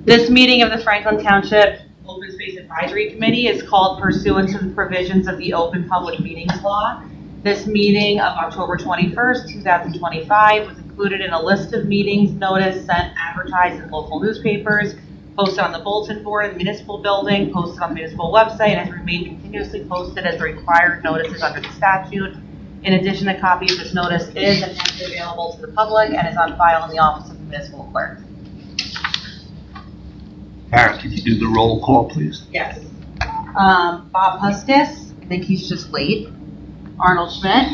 This meeting of the Franklin Township Open Space Advisory Committee is called pursuant to the provisions of the Open Public Meetings Law. This meeting of October 21st, 2025 was included in a list of meetings notice sent advertised in local newspapers, posted on the bulletin board in the municipal building, posted on the municipal website, and has remained continuously posted as the required notices under the statute. In addition, a copy of this notice is and has been available to the public and is on file in the office of the municipal clerk. Aaron, can you do the roll call, please? Yes. Bob Hustis, I think he's just late. Arnold Schmidt.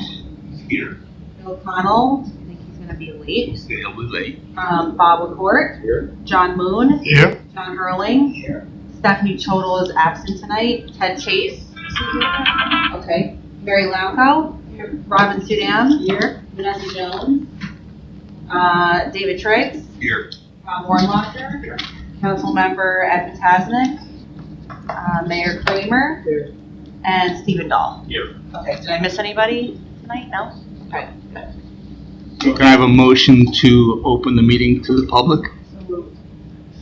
Here. Bill Connell, I think he's going to be late. He'll be late. Bob LaCourte. Here. John Moon. Here. John Hurling. Here. Stephanie Chodel is absent tonight. Ted Chase. Okay. Mary Lauco. Here. Robin Sudan. Here. Vanessa Jones. David Triggs. Here. Rob Warnlocker. Here. Council Member Ed Potasnik. Mayor Kramer. Here. And Stephen Dahl. Here. Okay, did I miss anybody tonight? No? Okay, good. So can I have a motion to open the meeting to the public?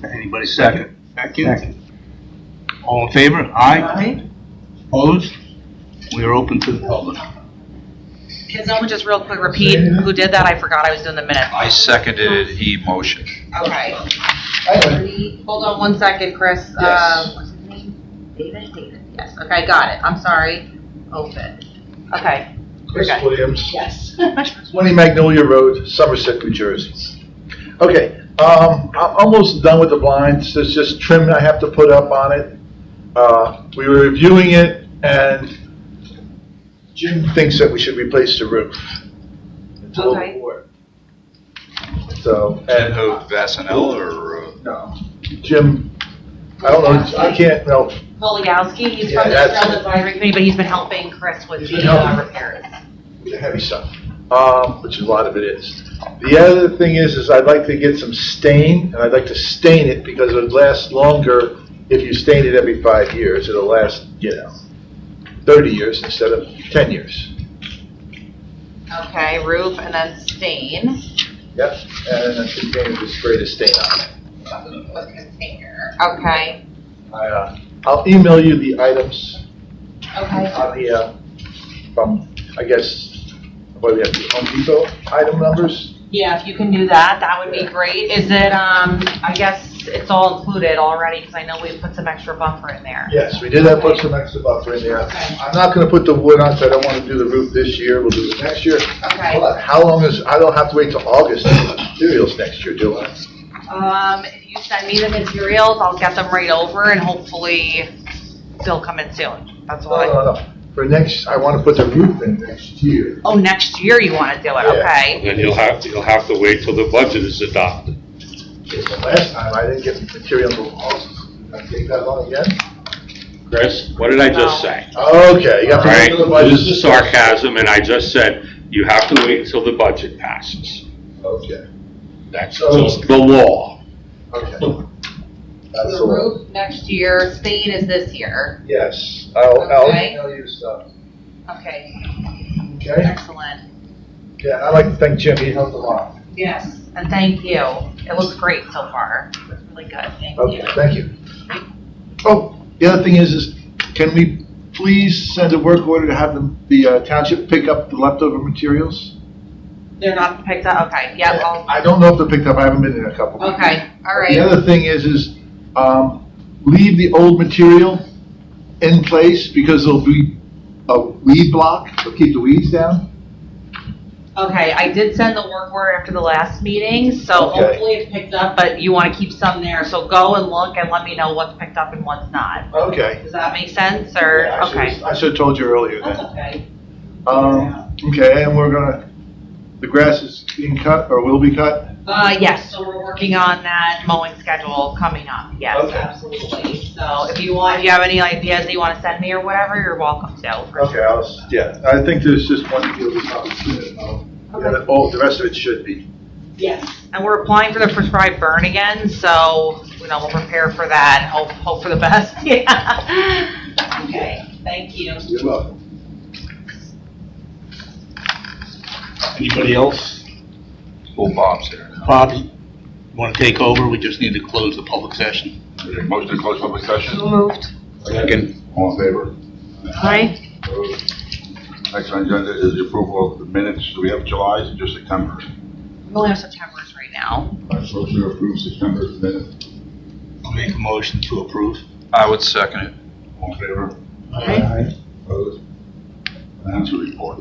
Anybody second? Second. All in favor? Aye. Opposed? We are open to the public. Can someone just real quick repeat who did that? I forgot I was doing the minutes. I seconded it, he motioned. Okay. Hold on one second, Chris. Yes. What's his name? David? Yes. Okay, got it. I'm sorry. Open. Okay. Chris Okay. Williams, Yes. 20 Magnolia Road, Somerset, New Jersey. Okay, I'm almost done with the blinds. There's just trim I have to put up on it. We were reviewing it, and Jim thinks that we should replace the roof. It's a little Okay. poor. So, And who, Vasanel or? no, Jim, I don't know, I can't, no, Poligowski, he's Yeah, from the that's Trail it. Advisory Committee, but he's been helping Chris with He's the been helping. repairs. the heavy stuff, which a lot of it is. The other thing is I'd like to get some stain, and I'd like to stain it because it would last longer if you stain it every 5 years. It'll last, 30 years instead of 10 years. Okay, roof and then stain. Yep, and then container to spray the stain on it. With container. Okay. I'll email you the items Okay. on the, from, I guess, what do we have, the Home Depot item numbers? Yeah, if you can do that, that would be great. Is it, I guess it's all included already, because I know we put some extra buffer in there. Yes, we did have put some extra buffer in there. Okay. I'm not gonna put the wood on, so I don't wanna do the roof this year, we'll do it next year. Okay. But how long I don't have to wait till August to do the materials next year, do I? If you send me the materials, I'll get them right over, and hopefully they'll come in soon. That's No, why. no. For next, I wanna put the roof in next year. Oh, next year you want to do it, Yeah. okay? Then you'll have to wait till the budget is adopted. Because the last time, I didn't get the material until August. Can I take that on again? Chris, what did I just say? Okay, you got to wait Right, till the budget. this is sarcasm, and I just said, you have to wait until the budget passes. Okay, That's So- just the law. okay. That's The all. roof next year, stain is this year. Yes, I'll Okay. email you stuff. Okay, Okay? excellent. Yeah, I'd like to thank Jim, he helped a lot. Yes, and thank you. It looks great so far. It's really good, thank Okay, you. thank you. Oh, the other thing is can we please send a work order to have the township pick up the leftover materials? They're not picked up, okay, yep, I don't know if they're picked up, I haven't been in a couple. okay, all The right. other thing is leave the old material in place because there'll be a weed block, to keep the weeds down. Okay, I did send the work order after the last meeting, so Okay. hopefully it's picked up, but you want to keep some there, so go and look and let me know what's picked up and what's not. Okay. Does that make sense, or, Yeah, okay? I should have told you earlier That's then. okay. Okay, and the grass is being cut or will be cut? Yes, so we're working on that mowing schedule coming up, yes, Okay. absolutely. So if you have any ideas that you want to send me or whatever, you're welcome to. for Okay, sure. I think there's just one field that's not included. The rest of it should be. Yes, and we're applying for the prescribed burn again, so, we'll prepare for that and hope for the best, yeah. Okay, thank you. You're welcome. Anybody else? Oh, Bob's there now. Bobby? Want to take over? We just need to close the public session. Motion to close public session? Moved. Second. All in favor? Aye. Opposed? Next on the agenda is the approval of the minutes. Do we have July's or just September's? We only have September's right now. Motion to approve September's minutes. I'll make a motion to approve. I would second it. All in favor? Aye. Opposed? Financial report.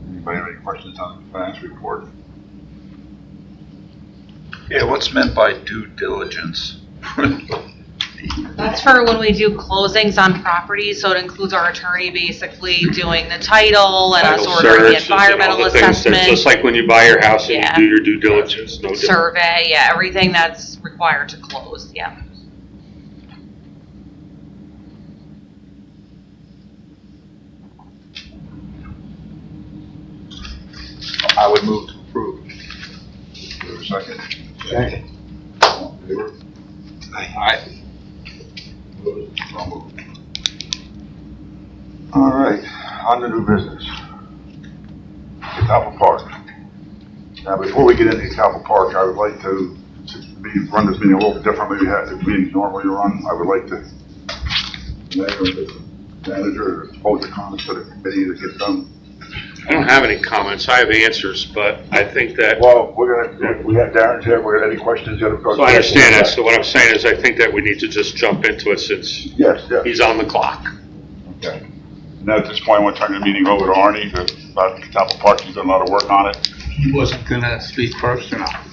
Anybody have any questions on the financial report? Yeah, what's meant by due diligence? That's for when we do closings on properties, so it includes our attorney basically doing the title and us Title ordering the search and all environmental the things that- assessment, Just like when you buy your house and Yeah. you do your due diligence, no different. survey, yeah, everything that's required to close, yeah. I would move to approve. Is there a second? Second. All in favor? Aye. Opposed? So moved. All right, on to new business. Catawba Park. Now, before we get into Catawba Park, I would like to run this meeting a little differently. We have the meetings normally run. I would like to, manager, pose the comments to the committee to get done. I don't have any comments, I have answers, but I think that, Well, we have Darren's here, we got any questions? so I understand that, so what I'm saying is I think that we need to just jump into it since Yes, yes. he's on the clock. Okay. Now, at this point, I want to turn the meeting over to Arnie about Catawba Park. He's done a lot of work on it. He wasn't gonna speak first or not?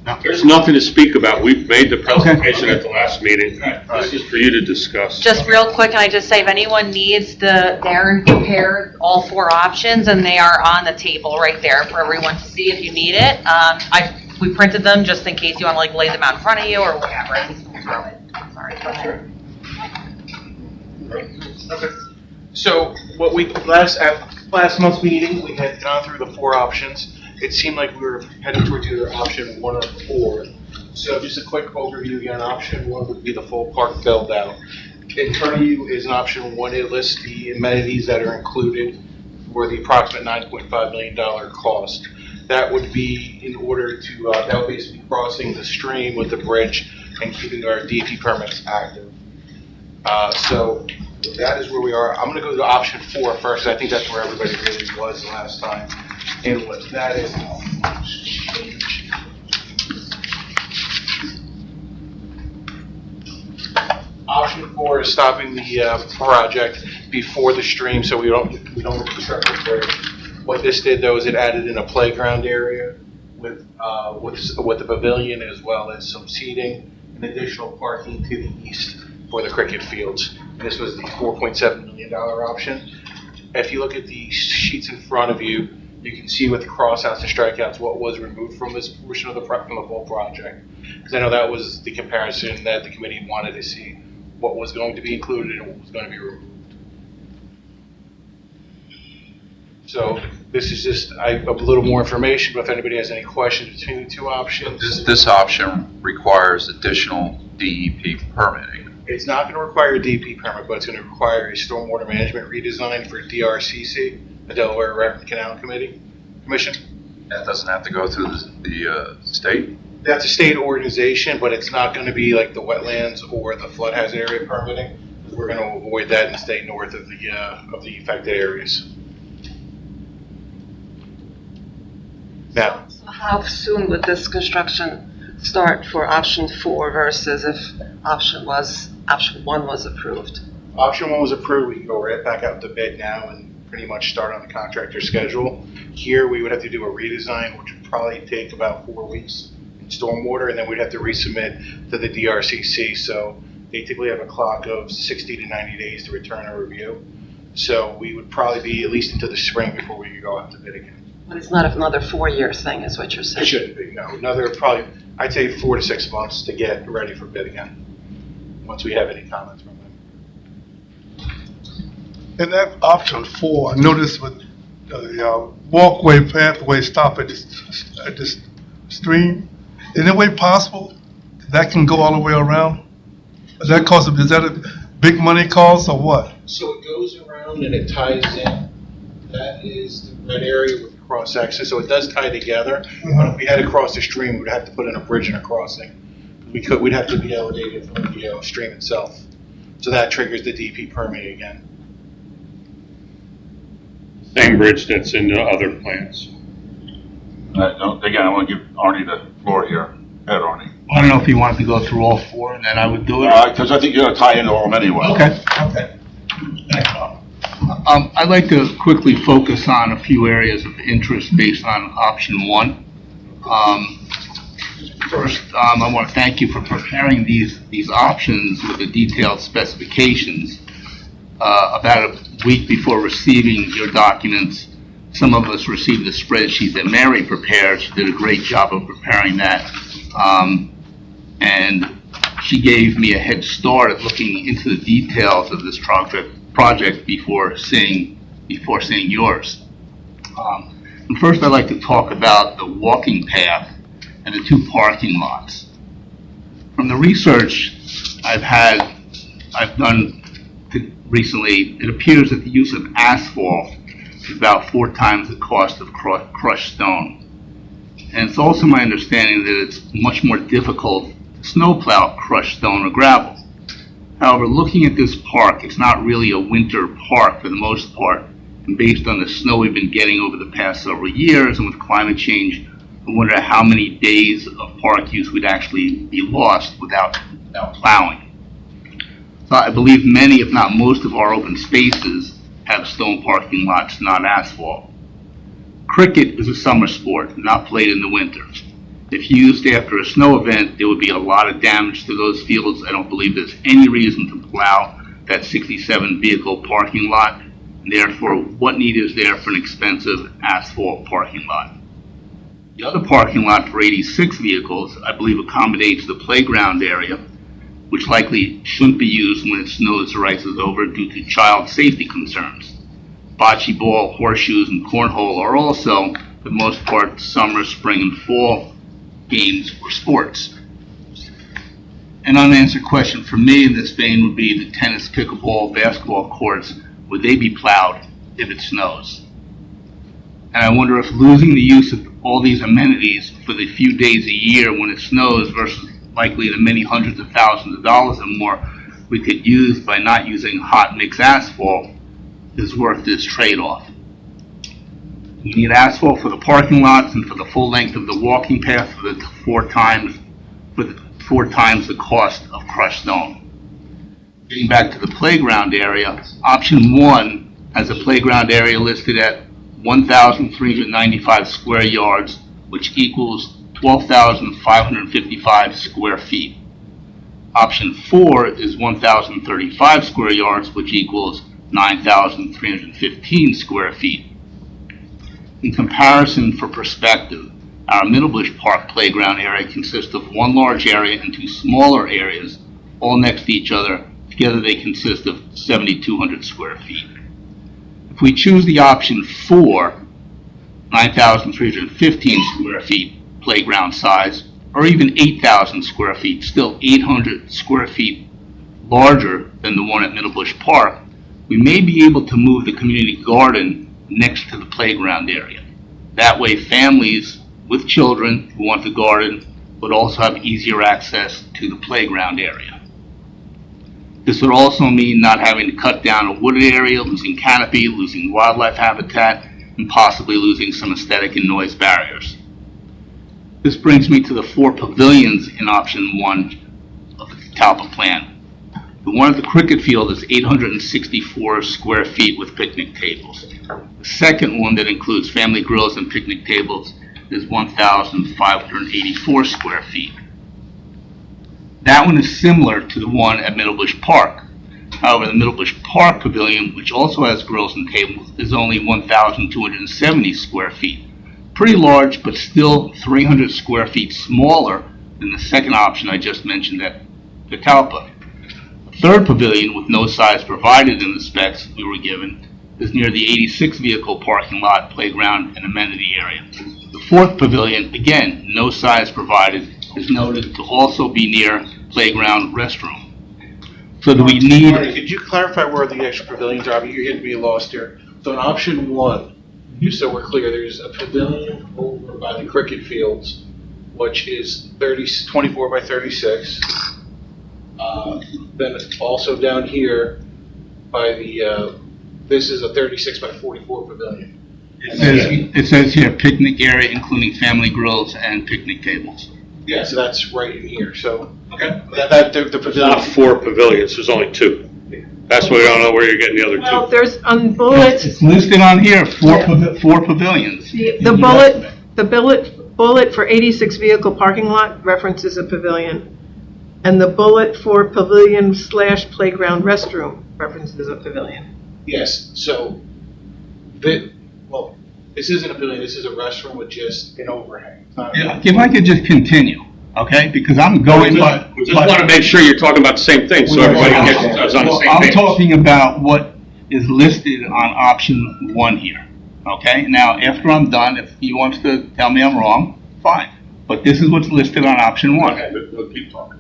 No. There's nothing to speak about, we've made the presentation at the last meeting, this is for you to discuss. Just real quick, can I just say, if anyone needs Darren prepared all four options, and they are on the table right there for everyone to see if you need it. We printed them just in case you want to like lay them out in front of you or whatever. I just won't throw it. Sorry, go ahead. Okay. So what we, at last month's meeting, we had gone through the four options. It seemed like we were heading towards either option 1 or 4. So just a quick overview again, option 1 would be the full park build out. In front of you is an option 1. It lists the amenities that are included for the approximate $9.5 million cost. That would be in order to, that would basically crossing the stream with the bridge and keeping our DEP permits active. So that is where we are. I'm going to go to option 4 first. I think that's where everybody really was last time. And what that is, option 4 is stopping the project before the stream, so we don't obstruct the bridge. What this did though is it added in a playground area with the pavilion as well as some seating and additional parking to the east for the cricket fields. And this was the $4.7 million option. If you look at the sheets in front of you, you can see with the crossouts and strikeouts what was removed from this portion of the whole project. Because I know that was the comparison that the committee wanted to see, what was going to be included and what was going to be removed. So this is just a little more information, but if anybody has any questions between the two options. This option requires additional DEP permitting. It's not going to require a DEP permit, but it's going to require a stormwater management redesign for DRCC, the Delaware River Canal Commission. That doesn't have to go through the state? That's a state organization, but it's not going to be like the wetlands or the flood hazard area permitting. We're going to avoid that and stay north of the affected areas. Now, How soon would this construction start for option 4 versus if option 1 was approved? option 1 was approved. We can go right back out to bid now and pretty much start on the contractor schedule. Here, we would have to do a redesign, which would probably take about 4 weeks in stormwater, and then we'd have to resubmit to the DRCC. So they typically have a clock of 60 to 90 days to return a review. So we would probably be at least into the spring before we could go out to bid again. But it's not another 4-year thing, is what you're It saying? shouldn't be, no. Another probably, I'd say 4 to 6 months to get ready for bid again, once we have any comments from them. And that option 4, I noticed with the walkway pathway stop at this stream, is there a way possible that can go all the way around? Is that a big money cost or what? So it goes around and it ties in. That is the red area with cross access, so it does tie together. But if we had to cross the stream, we would have to put in a bridge and a crossing. We'd have to be elevated from the stream itself. So that triggers the DP permit again. Same bridge that's in the other plans. Again, I want to give Arnie the floor here. Go ahead, Arnie. I don't know if you wanted to go through all 4 and then I would do it. Because I think you're going to tie into all of them anyway. Okay. Thanks, Bob. I'd like to quickly focus on a few areas of interest based on option 1. First, I want to thank you for preparing these options with the detailed specifications. About a week before receiving your documents, some of us received the spreadsheet that Mary prepared. She did a great job of preparing that. And she gave me a head start at looking into the details of this project before seeing yours. And first, I'd like to talk about the walking path and the 2 parking lots. From the research I've done recently, it appears that the use of asphalt is about 4 times the cost of crushed stone. And it's also my understanding that it's much more difficult to snowplow crushed stone or gravel. However, looking at this park, it's not really a winter park for the most part. And based on the snow we've been getting over the past several years and with climate change, I wonder how many days of park use would actually be lost without plowing. So I believe many, if not most, of our open spaces have stone parking lots, not asphalt. Cricket is a summer sport, not played in the winter. If used after a snow event, there would be a lot of damage to those fields. I don't believe there's any reason to plow that 67 vehicle parking lot. And therefore, what need is there for an expensive asphalt parking lot? The other parking lot for 86 vehicles, I believe, accommodates the playground area, which likely shouldn't be used when it snows or ices over due to child safety concerns. Bocce ball, horseshoes, and cornhole are also, for the most part, summer, spring, and fall games or sports. An unanswered question for me in this vein would be the tennis, pickleball, basketball courts, would they be plowed if it snows? And I wonder if losing the use of all these amenities for the few days a year when it snows versus likely the many hundreds of thousands of dollars or more we could use by not using hot mix asphalt is worth this trade-off. You need asphalt for the parking lots and for the full length of the walking path for the 4 times the cost of crushed stone. Getting back to the playground area, option 1 has a playground area listed at 1,395 square yards, which equals 12,555 square feet. Option 4 is 1,035 square yards, which equals 9,315 square feet. In comparison, for perspective, our Middlebush Park playground area consists of 1 large area and 2 smaller areas, all next to each other. Together they consist of 7,200 square feet. If we choose the option 4, 9,315 square feet playground size, or even 8,000 square feet, still 800 square feet larger than the one at Middlebush Park, we may be able to move the community garden next to the playground area. That way families with children who want to garden would also have easier access to the playground area. This would also mean not having to cut down a wooded area, losing canopy, losing wildlife habitat, and possibly losing some aesthetic and noise barriers. This brings me to the 4 pavilions in option 1 of the Talpa plan. The one at the cricket field is 864 square feet with picnic tables. The second one that includes family grills and picnic tables is 1,584 square feet. That one is similar to the one at Middlebush Park. However, the Middlebush Park Pavilion, which also has grills and tables, is only 1,270 square feet. Pretty large, but still 300 square feet smaller than the second option I just mentioned at Catalpa. The third pavilion, with no size provided in the specs we were given, is near the 86 vehicle parking lot, playground, and amenity area. The fourth pavilion, again, no size provided, is noted to also be near playground, restroom. So do we need... Marty, could you clarify where the extra pavilions are? You're getting me lost here. So in option one, just so we're clear, there's a pavilion over by the cricket fields, which is 24 by 36. Then also down here by the, this is a 36 by 44 pavilion. It says here, picnic area including family grills and picnic tables. Yeah, so that's right in here. So Okay. the Not pavilion. 4 pavilions, there's only 2. That's why we don't know where you're getting the other 2. Well, there's on bullets, It's listed on here, four pavilions. the bullet for 86 vehicle parking lot references a pavilion, and the bullet for pavilion / playground restroom references a pavilion. Yes. So well, this isn't a pavilion. This is a restroom with just an overhang. It's not a Yeah, if I could just continue, okay, because I'm going by... We just want to make sure you're talking about the same thing, so everybody gets on the Well, same I'm page. talking about what is listed on option 1 here, okay? Now, after I'm done, if he wants to tell me I'm wrong, fine. But this is what's listed on option 1. Okay, but we'll keep talking.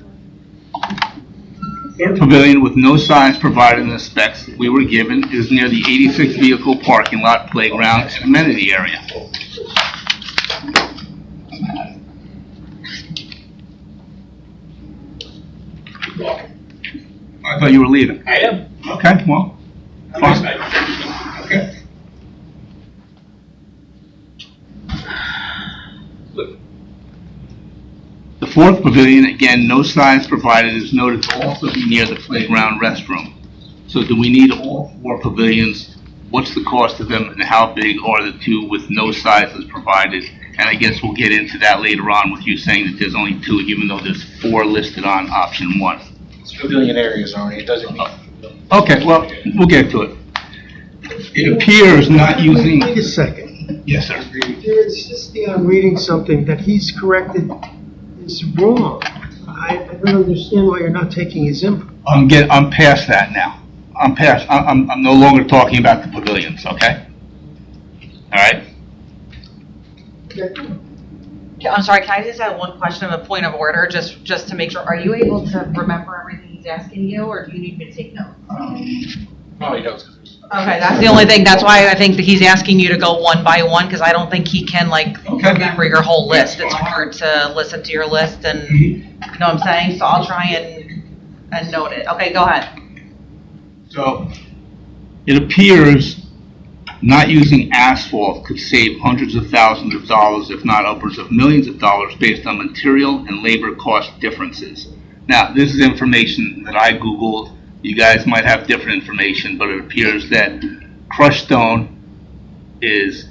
Third pavilion with no size provided in the specs we were given is near the 86 vehicle parking lot, playground, and amenity area. I thought you were leaving. I am. Okay, well, fine. Okay. The fourth pavilion, again, no size provided, is noted to also be near the playground restroom. So do we need all 4 pavilions? What's the cost of them, and how big are the 2 with no sizes provided? And I guess we'll get into that later on with you saying that there's only 2, even though there's 4 listed on option 1. It's pavilion areas only. It doesn't mean. Okay, well, we'll get to it. It appears not using... Wait a second. Yes, sir. You're insisting on reading something that he's corrected is wrong. I don't understand why you're not taking his input. I'm past that now. I'm no longer talking about the pavilions, okay? All right? I'm sorry, can I just add one question of a point of order, just to make sure, are you able to remember everything he's asking you, or do you need me to take notes? Probably knows. Okay, that's the only thing, that's why I think that he's asking you to go one by one, because I don't think he can, Okay. remember your whole list. It's hard to listen to your list and, you know what I'm saying? So I'll try and note it. Okay, go ahead. So, it appears not using asphalt could save hundreds of thousands of dollars, if not upwards of millions of dollars, based on material and labor cost differences. Now, this is information that I Googled. You guys might have different information, but it appears that crushed stone is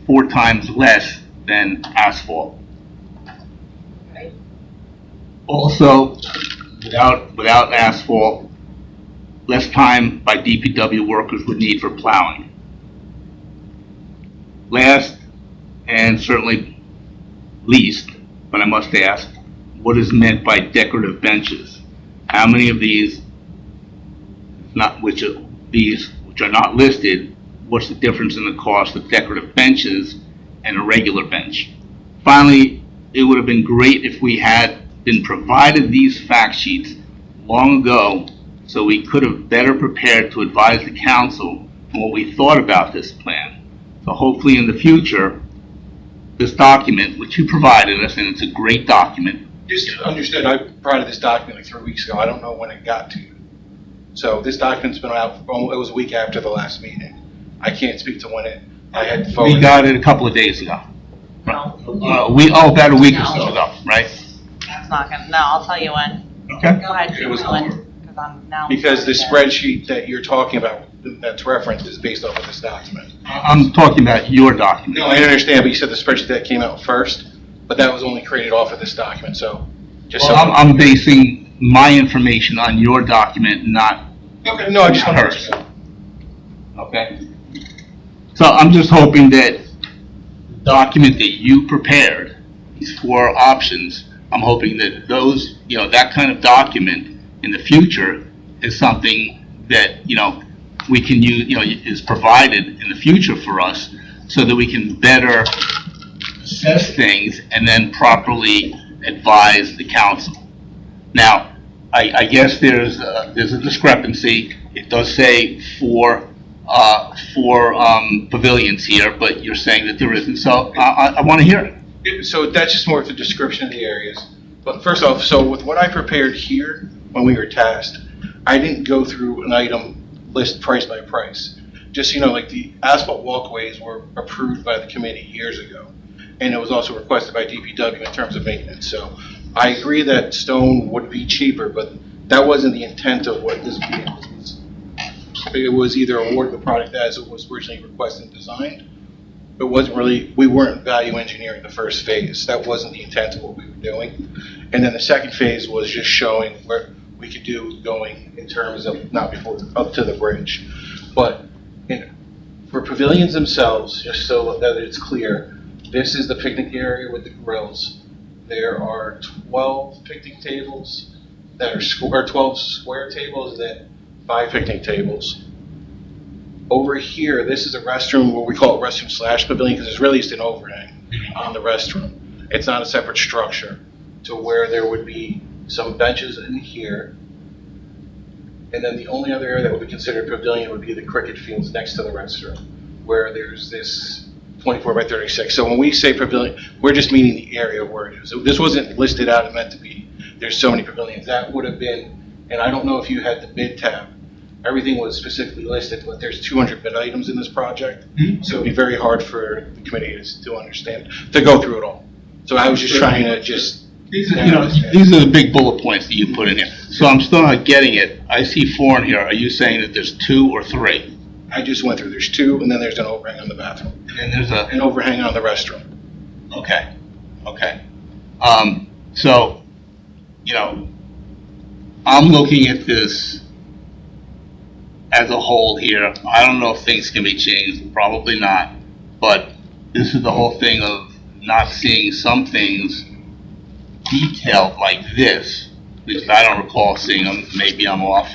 4 times less than asphalt. Also, without asphalt, less time by DPW workers would need for plowing. Last, and certainly least, but I must ask, what is meant by decorative benches? How many of these, which are not listed, what's the difference in the cost of decorative benches and a regular bench? Finally, it would have been great if we had been provided these fact sheets long ago, so we could have better prepared to advise the council on what we thought about this plan. So hopefully in the future, this document, which you provided us, and it's a great document. Just understood, I provided this document like 3 weeks ago. I don't know when it got to you. So this document's been out, it was a week after the last meeting. I can't speak to when I had forwarded. We got it a couple of days ago. No. About a week or so ago, right? That's not gonna, no, I'll tell you when. Okay. Go ahead. It was Go ahead. over. because I'm now. Because the spreadsheet that you're talking about, that's referenced, is based off of this document. I'm talking about your document. No, I understand, but you said the spreadsheet that came out first, but that was only created off of this document, so just so. Well, I'm basing my information on your document, not Okay, no, I just want to hers. Okay? So I'm just hoping that the document that you prepared, these 4 options, I'm hoping that those, that kind of document in the future is something that, we can use, is provided in the future for us so that we can better assess things and then properly advise the council. Now, I guess there's a discrepancy. It does say 4 pavilions here, but you're saying that there isn't, so I want to hear it. So that's just more of the description of the areas. But first off, so with what I prepared here, when we were tasked, I didn't go through an item list price by price. Just, like the asphalt walkways were approved by the committee years ago. And it was also requested by DPW in terms of maintenance. So I agree that stone would be cheaper, but that wasn't the intent of what this meeting was. It was either award the product as it was originally requested and designed. It wasn't really, we weren't value engineering the first phase. That wasn't the intent of what we were doing. And then the second phase was just showing where we could do going in terms of not before, up to the bridge. But for pavilions themselves, just so that it's clear, this is the picnic area with the grills. There are 12 picnic tables that are 12 square tables, and then 5 picnic tables. Over here, this is a restroom, what we call a restroom / pavilion, because it's really just an overhang on the restroom. It's not a separate structure, to where there would be some benches in here. And then the only other area that would be considered pavilion would be the cricket fields next to the restroom, where there's this 24 by 36. So when we say pavilion, we're just meaning the area where it is. So this wasn't listed out and meant to be, there's so many pavilions. That would have been, and I don't know if you had the bid tab, everything was specifically listed, but there's 200 bid items in this project. So it'd be very hard for the committee to understand, to go through it all. So I was just trying to just. These are the big bullet points that you put in here. So I'm still not getting it. I see 4 in here. Are you saying that there's 2 or 3? I just went through, there's 2, and then there's an overhang on the bathroom. And there's an overhang on the restroom. Okay. So, I'm looking at this as a whole here. I don't know if things can be changed, probably not. But this is the whole thing of not seeing some things detailed like this, because I don't recall seeing them. Maybe I'm off.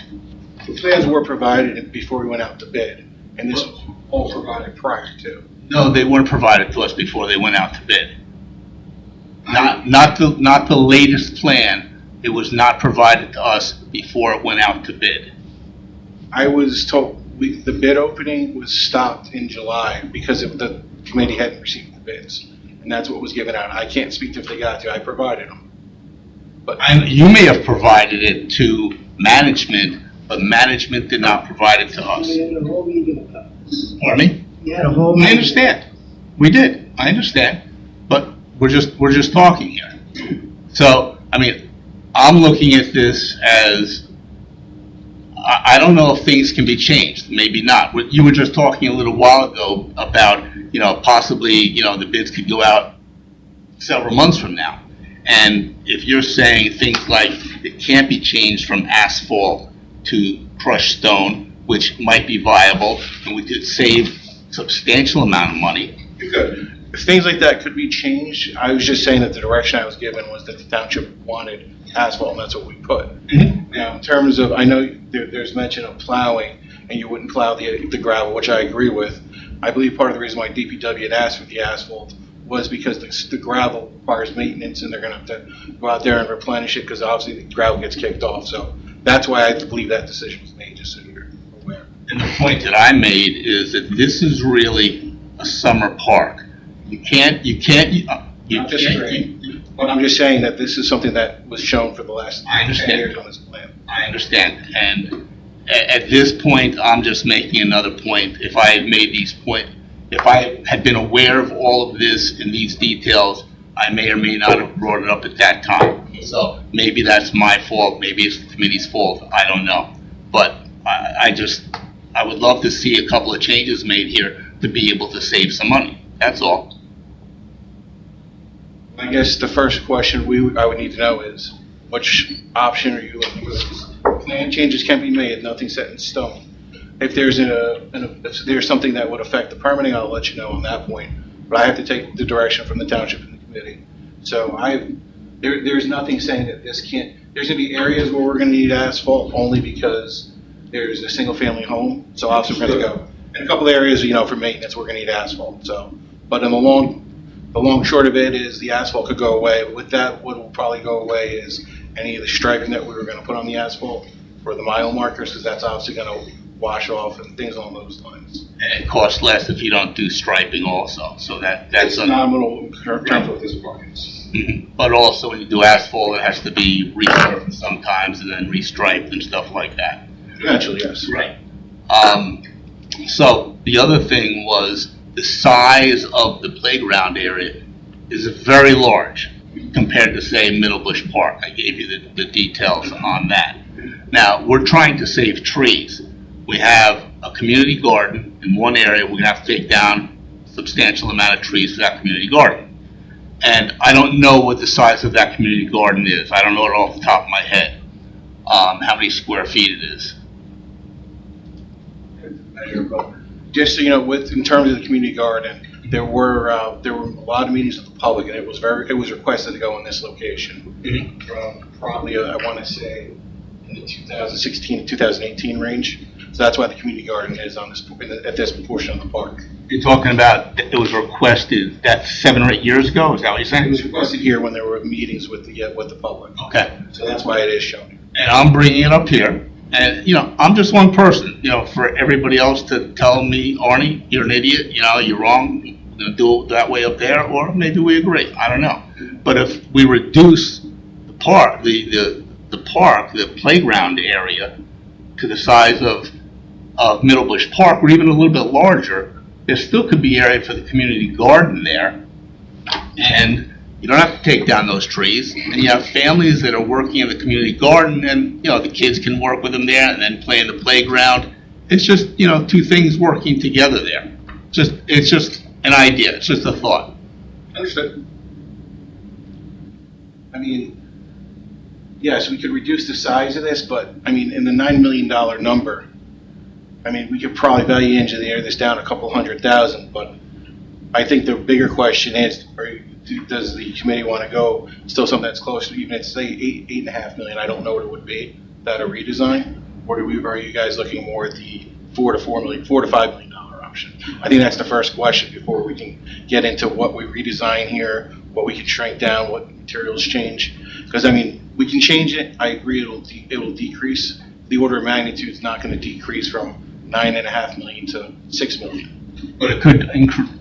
The plans were provided before we went out to bid, and this was all provided prior to. No, they weren't provided to us before they went out to bid. Not the latest plan. It was not provided to us before it went out to bid. I was told the bid opening was stopped in July because the committee hadn't received the bids, and that's what was given out. I can't speak to if they got to. I provided them. But You may have provided it to management, but management did not provide it to us. We had a whole meeting about this. Pardon me? We had a whole I meeting. understand. We did. I understand. But we're just talking here. So, I'm looking at this as, I don't know if things can be changed. Maybe not. You were just talking a little while ago about, possibly, the bids could go out several months from now. And if you're saying things like it can't be changed from asphalt to crushed stone, which might be viable, and we could save substantial amount of money. you could. If things like that could be changed, I was just saying that the direction I was given was that the township wanted asphalt, and that's what we put. Now, in terms of, I know there's mention of plowing, and you wouldn't plow the gravel, which I agree with. I believe part of the reason why DPW had asked for the asphalt was because the gravel requires maintenance, and they're gonna have to go out there and replenish it, because obviously the gravel gets kicked off. So that's why I believe that decision was made, just so you're aware. And the point that I made is that this is really a summer park. You can't. But I'm just saying that this is something that was shown for the last 10 years on this plan. I understand. And at this point, I'm just making another point. If I had made these points, if I had been aware of all of this and these details, I may or may not have brought it up at that time. So maybe that's my fault, maybe it's the committee's fault, I don't know. But I would love to see a couple of changes made here to be able to save some money, that's all. I guess the first question I would need to know is, which option are you looking for? Plan changes can be made, nothing set in stone. If there's if there's something that would affect the permitting, I'll let you know on that point. But I have to take the direction from the township and the committee. So there's nothing saying that this can't, there's gonna be areas where we're gonna need asphalt only because there's a single family home. So obviously we're gonna go, in a couple areas, for maintenance, we're gonna need asphalt. So, but in the long short of it is the asphalt could go away. With that, what will probably go away is any of the striping that we were gonna put on the asphalt for the mile markers, because that's obviously gonna wash off and things along those lines. And it costs less if you don't do striping also, so that's Nominal in terms of this price. But also when you do asphalt, it has to be resurfaced sometimes and then restriped and stuff like that. Eventually, yes. Right. So the other thing was the size of the playground area is very large compared to, say, Middlebush Park. I gave you the details on that. Now, we're trying to save trees. We have a community garden in one area. We're going to have to take down a substantial amount of trees for that community garden. And I don't know what the size of that community garden is. I don't know it off the top of my head, how many square feet it is. Just so you know, in terms of the community garden, there were a lot of meetings with the public, and it was requested to go in this location. From probably, I want to say, in the 2016 to 2018 range. So that's why the community garden is on this, at this portion of the park. You're talking about, it was requested, that's 7 or 8 years ago, is that what you're saying? It was requested here when there were meetings with the public. Okay. So that's why it is shown. And I'm bringing it up here, and, I'm just one person, for everybody else to tell me, Arnie, you're an idiot, you're wrong, we're gonna do it that way up there, or maybe we agree, I don't know. But if we reduce the park, the playground area to the size of Middlebush Park, or even a little bit larger, there still could be area for the community garden there. And you don't have to take down those trees. And you have families that are working in the community garden, and, the kids can work with them there and then play in the playground. It's just, two things working together there. It's just an idea. It's just a thought. Understood. I mean, yes, we could reduce the size of this, but, in the $9 million number, we could probably value engineer this down a couple $100,000, but I think the bigger question is, does the committee want to go still something that's close to, even if say $8.5 million, I don't know what it would be, that a redesign? Or are you guys looking more at the $4 to $5 million option? I think that's the first question before we can get into what we redesign here, what we can shrink down, what materials change. Because we can change it. I agree it will decrease. The order of magnitude is not going to decrease from $9.5 million to $6 million. But it could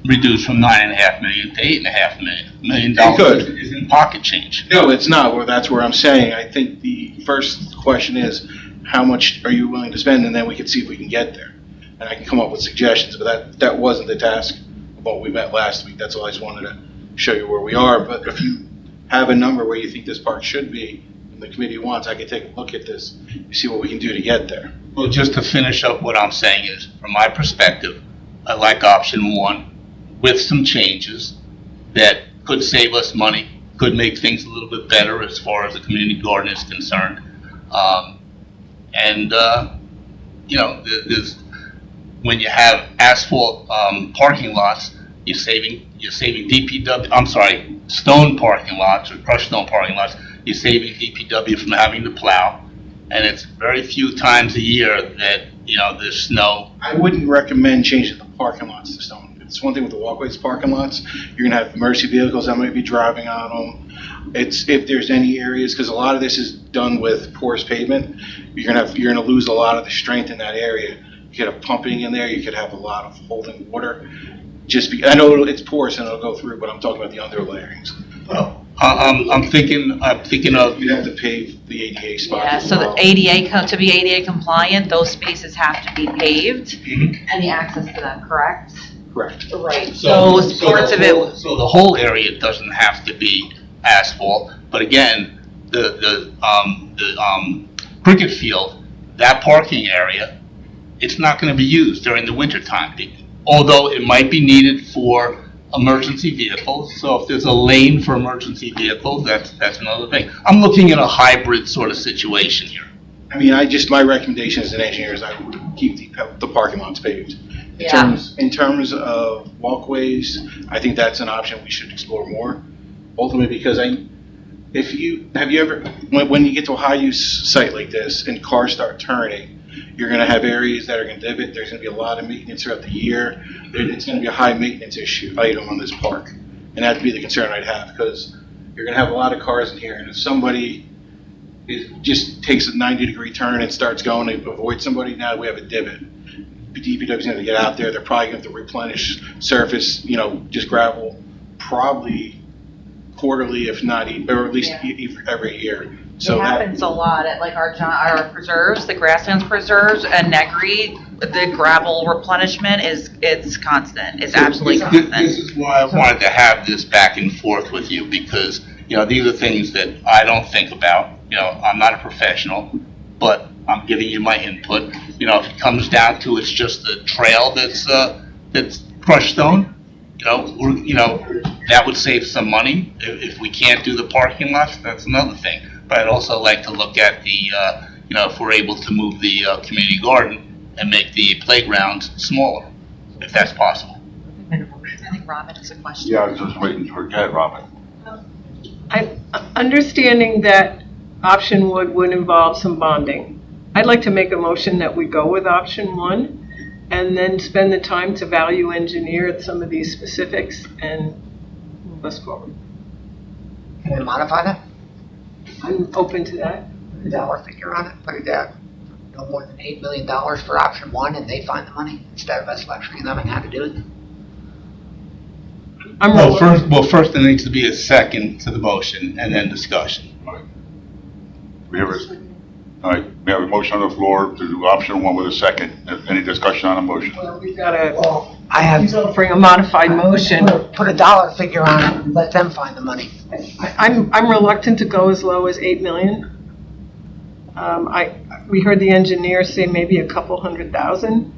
reduce from $9.5 million to $8.5 million. $1 million It could. Isn't pocket change. No, it's not. Well, that's where I'm saying. I think the first question is, how much are you willing to spend, and then we can see if we can get there. And I can come up with suggestions, but that wasn't the task of what we met last week. That's all I just wanted to show you where we are. But if you have a number where you think this park should be, and the committee wants, I can take a look at this and see what we can do to get there. Well, just to finish up, what I'm saying is, from my perspective, I like option 1 with some changes that could save us money, could make things a little bit better as far as the community garden is concerned. There's, when you have asphalt parking lots, you're saving DPW. I'm sorry, stone parking lots or crushed stone parking lots. You're saving DPW from having to plow, and it's very few times a year that there's snow. I wouldn't recommend changing the parking lots to stone. It's one thing with the walkways parking lots. You're gonna have emergency vehicles that might be driving on them. It's if there's any areas, because a lot of this is done with porous pavement. You're gonna lose a lot of the strength in that area. You could have pumping in there. You could have a lot of holding water. I know it's porous and it'll go through, but I'm talking about the underlayerings. Well, I'm thinking of. You'd have to pave the ADA spots. Yeah, so the ADA, to be ADA compliant, those spaces have to be paved, and the access to them, correct? Correct. Right, those parts of it. So the whole area doesn't have to be asphalt, but again, the cricket field, that parking area, it's not going to be used during the winter time. Although it might be needed for emergency vehicles. So if there's a lane for emergency vehicles, that's another thing. I'm looking at a hybrid sort of situation here. I mean, my recommendation as an engineer is I would keep the parking lots paved. In terms of walkways, I think that's an option we should explore more. Ultimately, because when you get to a high-use site like this and cars start turning, you're going to have areas that are going to divot. There's going to be a lot of maintenance throughout the year. It's going to be a high-maintenance item on this park. And that'd be the concern I'd have, because you're going to have a lot of cars in here, and if somebody just takes a 90-degree turn and starts going to avoid somebody, now we have a divot. DPW's going to get out there. They're probably going to replenish surface, just gravel, probably quarterly, if not, or at least every year. So it happens a lot at like our preserves, the grasslands preserves, and Negri. The gravel replenishment it's constant. It's absolutely constant. This is why I wanted to have this back and forth with you, because these are things that I don't think about. I'm not a professional, but I'm giving you my input. If it comes down to it's just a trail that's crushed stone, that would save some money. If we can't do the parking lots, that's another thing. But I'd also like to look at the, if we're able to move the community garden and make the playground smaller, if that's possible. I think Robin has a question. Yeah, I was just waiting for that, Robin. Understanding that option would involve some bonding, I'd like to make a motion that we go with option 1 and then spend the time to value engineer some of these specifics and move us forward. Can we modify that? I'm open to that. Put a dollar figure on it, put it down. No more than $8 million for option 1, and they find the money instead of us lecturing them on how to do it. First there needs to be a second to the motion and then discussion. We have a motion on the floor to do option 1 with a second. Any discussion on a motion? Well, we've got to I have bring a modified motion. put a dollar figure on it and let them find the money. I'm reluctant to go as low as 8 million. We heard the engineer say maybe a couple $100,000.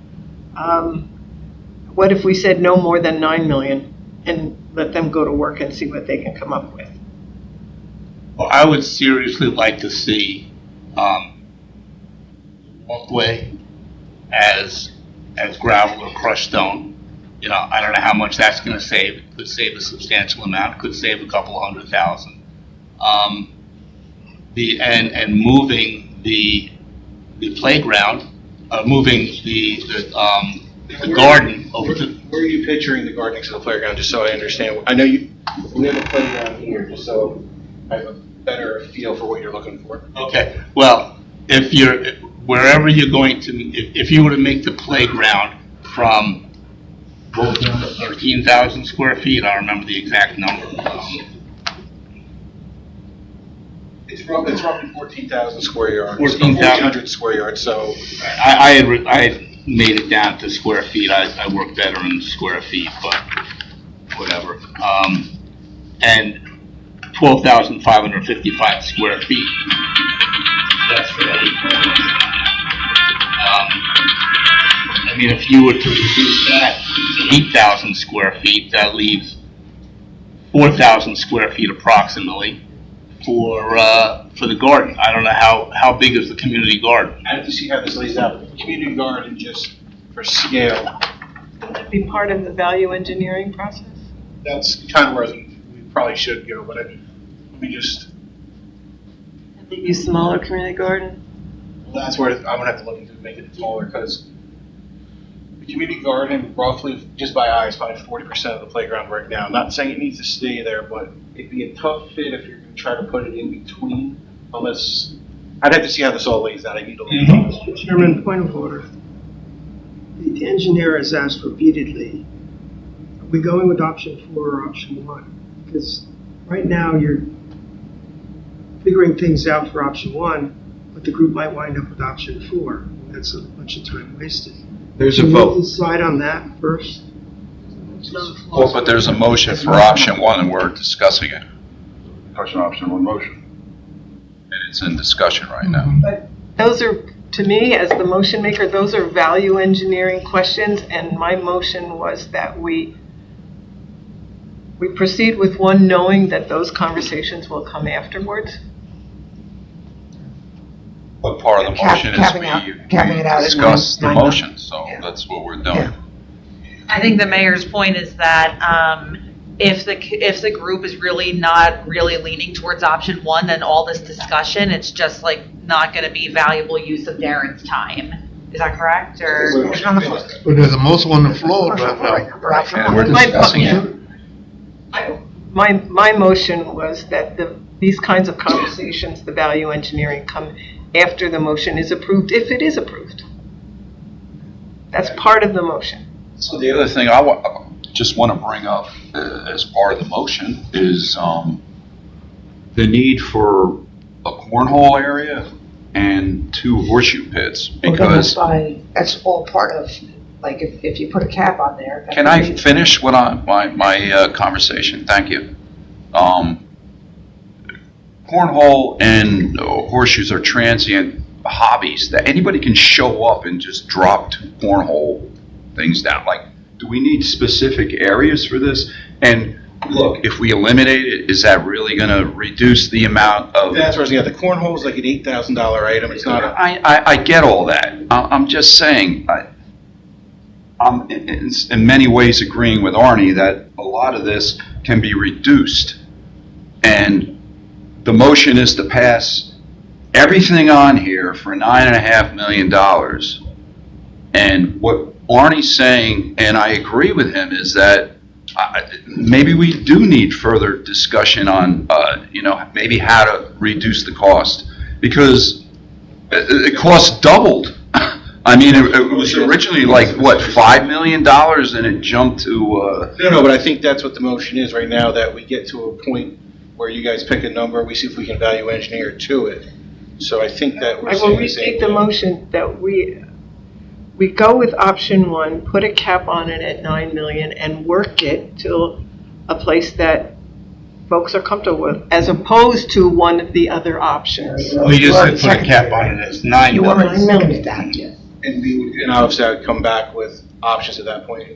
What if we said no more than 9 million and let them go to work and see what they can come up with? Well, I would seriously like to see walkway as gravel or crushed stone. I don't know how much that's going to save. It could save a substantial amount. It could save a couple $100,000. And moving the playground, moving the garden over to. Where are you picturing the garden next to the playground, just so I understand? I know we have a playground here, just so I have a better feel for what you're looking for. Okay, well, if wherever you're going to, if you were to make the playground from 13,000 square feet, I don't remember the exact number. It's roughly 14,000 square yards. 14,000 square yards, so. I had made it down to square feet. I work better in square feet, but whatever. And 12,555 square feet. That's right. If you were to reduce that to 8,000 square feet, that leaves 4,000 square feet approximately for the garden. I don't know how big is the community garden. I have to see how this lays out. The community garden, just for scale, Would that be part of the value engineering process? that's kind of where we probably should go, but let me just, Maybe a smaller community garden? that's where I'm gonna have to look into making it smaller, because the community garden, roughly, just by eye, is probably 40% of the playground right now. Not saying it needs to stay there, but it'd be a tough fit if you're gonna try to put it in between, unless, I'd have to see how this all lays out. I need to look at this. Chairman, point of order. The engineer has asked repeatedly, are we going with option 4 or option 1? Because right now you're figuring things out for option 1, but the group might wind up with option 4. That's a bunch of time wasted. There's a Can vote. we decide on that first? Well, but there's a motion for option 1 and we're discussing it. Discussion option 1 motion. It's in discussion right now. But those are, to me, as the motion maker, those are value engineering questions, and my motion was that we proceed with one knowing that those conversations will come afterwards. But part of the motion is capping it out we at discuss the nine motion, so Yeah. that's what we're doing. Yeah. I think the mayor's point is that if the group is really not really leaning towards option one, then all this discussion, it's just like not going to be valuable use of Darren's time. Is that correct? Or Motion on the floor. But there's a motion on the floor right now. For option And one. we're discussing it. my motion was that these kinds of conversations, the value engineering, come after the motion is approved, if it is approved. That's part of the motion. So the other thing just want to bring up as part of the motion is the need for a cornhole area and 2 horseshoe pits, because That's all part of, like, if you put a cap on there. that's can I finish what my conversation? Thank you. Cornhole and horseshoes are transient hobbies that anybody can show up and just drop 2 cornhole things down. Like, do we need specific areas for this? And look, if we eliminate it, is that really going to reduce the amount of? That's where, yeah, the cornhole is like an $8,000 item. It's not a. I get all that. I'm just saying, I'm in many ways agreeing with Arnie that a lot of this can be reduced. And the motion is to pass everything on here for $9.5 million. And what Arnie's saying, and I agree with him, is that maybe we do need further discussion on, maybe how to reduce the cost. Because the cost doubled. I mean, it was originally like, what, $5 million, and it jumped to... No, but I think that's what the motion is right now, that we get to a point where you guys pick a number, we see if we can value engineer to it. So I think that we're I will saying the same restate the thing. motion that we go with option one, put a cap on it at 9 million, and work it to a place that folks are comfortable with, as opposed to one of the other options. Well, you just said put a cap on it, it's 9 You million. already limited that, yes. And obviously I'd come back with options at that point.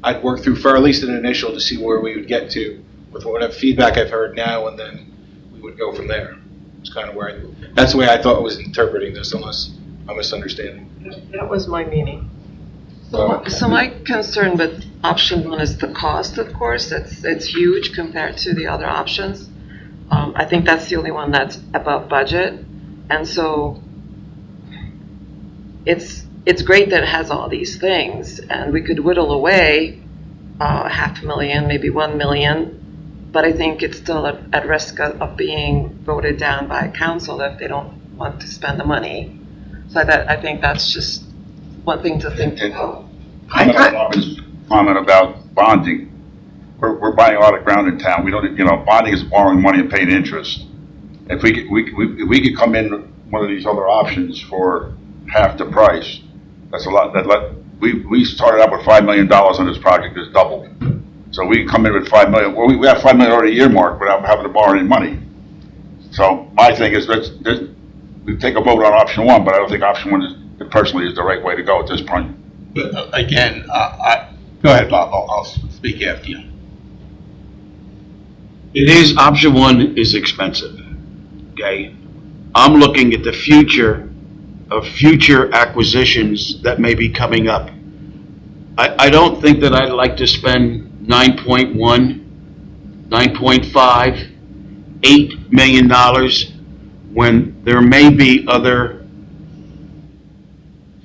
I'd work through for at least an initial to see where we would get to with whatever feedback I've heard now, and then we would go from there. It's kind of where that's the way I thought I was interpreting this, unless I'm misunderstanding. That was my meaning. So my concern with option one is the cost, of course. It's huge compared to the other options. I think that's the only one that's above budget. And so it's great that it has all these things, and we could whittle away $500,000, maybe $1 million. But I think it's still at risk of being voted down by council if they don't want to spend the money. So I think that's just one thing to think about. Comment about bonding. We're buying a lot of ground in town. We don't, bonding is borrowing money and paying interest. If we could come in one of these other options for half the price, that's a lot. We started out with $5 million on this project. It's doubled. So we can come in with $5 million. Well, we have $5 million already earmarked without having to borrow any money. So my thing is, we take a vote on option one, but I don't think option one personally is the right way to go at this point. But again, go ahead, Bob, I'll speak after you. It is, option one is expensive, okay? I'm looking at the future of future acquisitions that may be coming up. I don't think that I'd like to spend 9.1, 9.5, $8 million when there may be other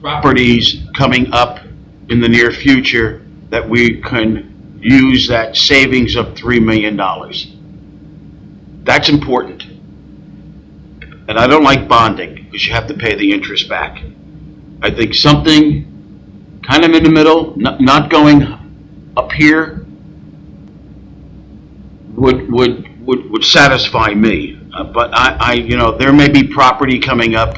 properties coming up in the near future that we can use that savings of $3 million. That's important. And I don't like bonding because you have to pay the interest back. I think something kind of in the middle, not going up here, would satisfy me. But there may be property coming up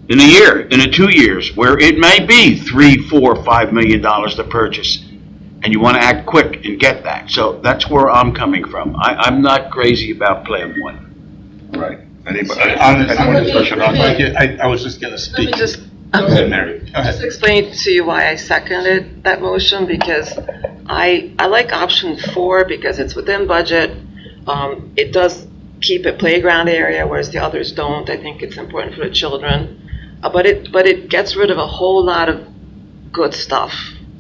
in a year, in 2 years, where it may be $3, $4, $5 million to purchase, and you want to act quick and get that. So that's where I'm coming from. I'm not crazy about Plan 1. Right. Anybody, On any more discussion on that? I was just gonna Let me speak. just, Go ahead, Mary. Go just ahead. explain to you why I seconded that motion, because I like option 4 because it's within budget. It does keep a playground area, whereas the others don't. I think it's important for the children. But it gets rid of a whole lot of good stuff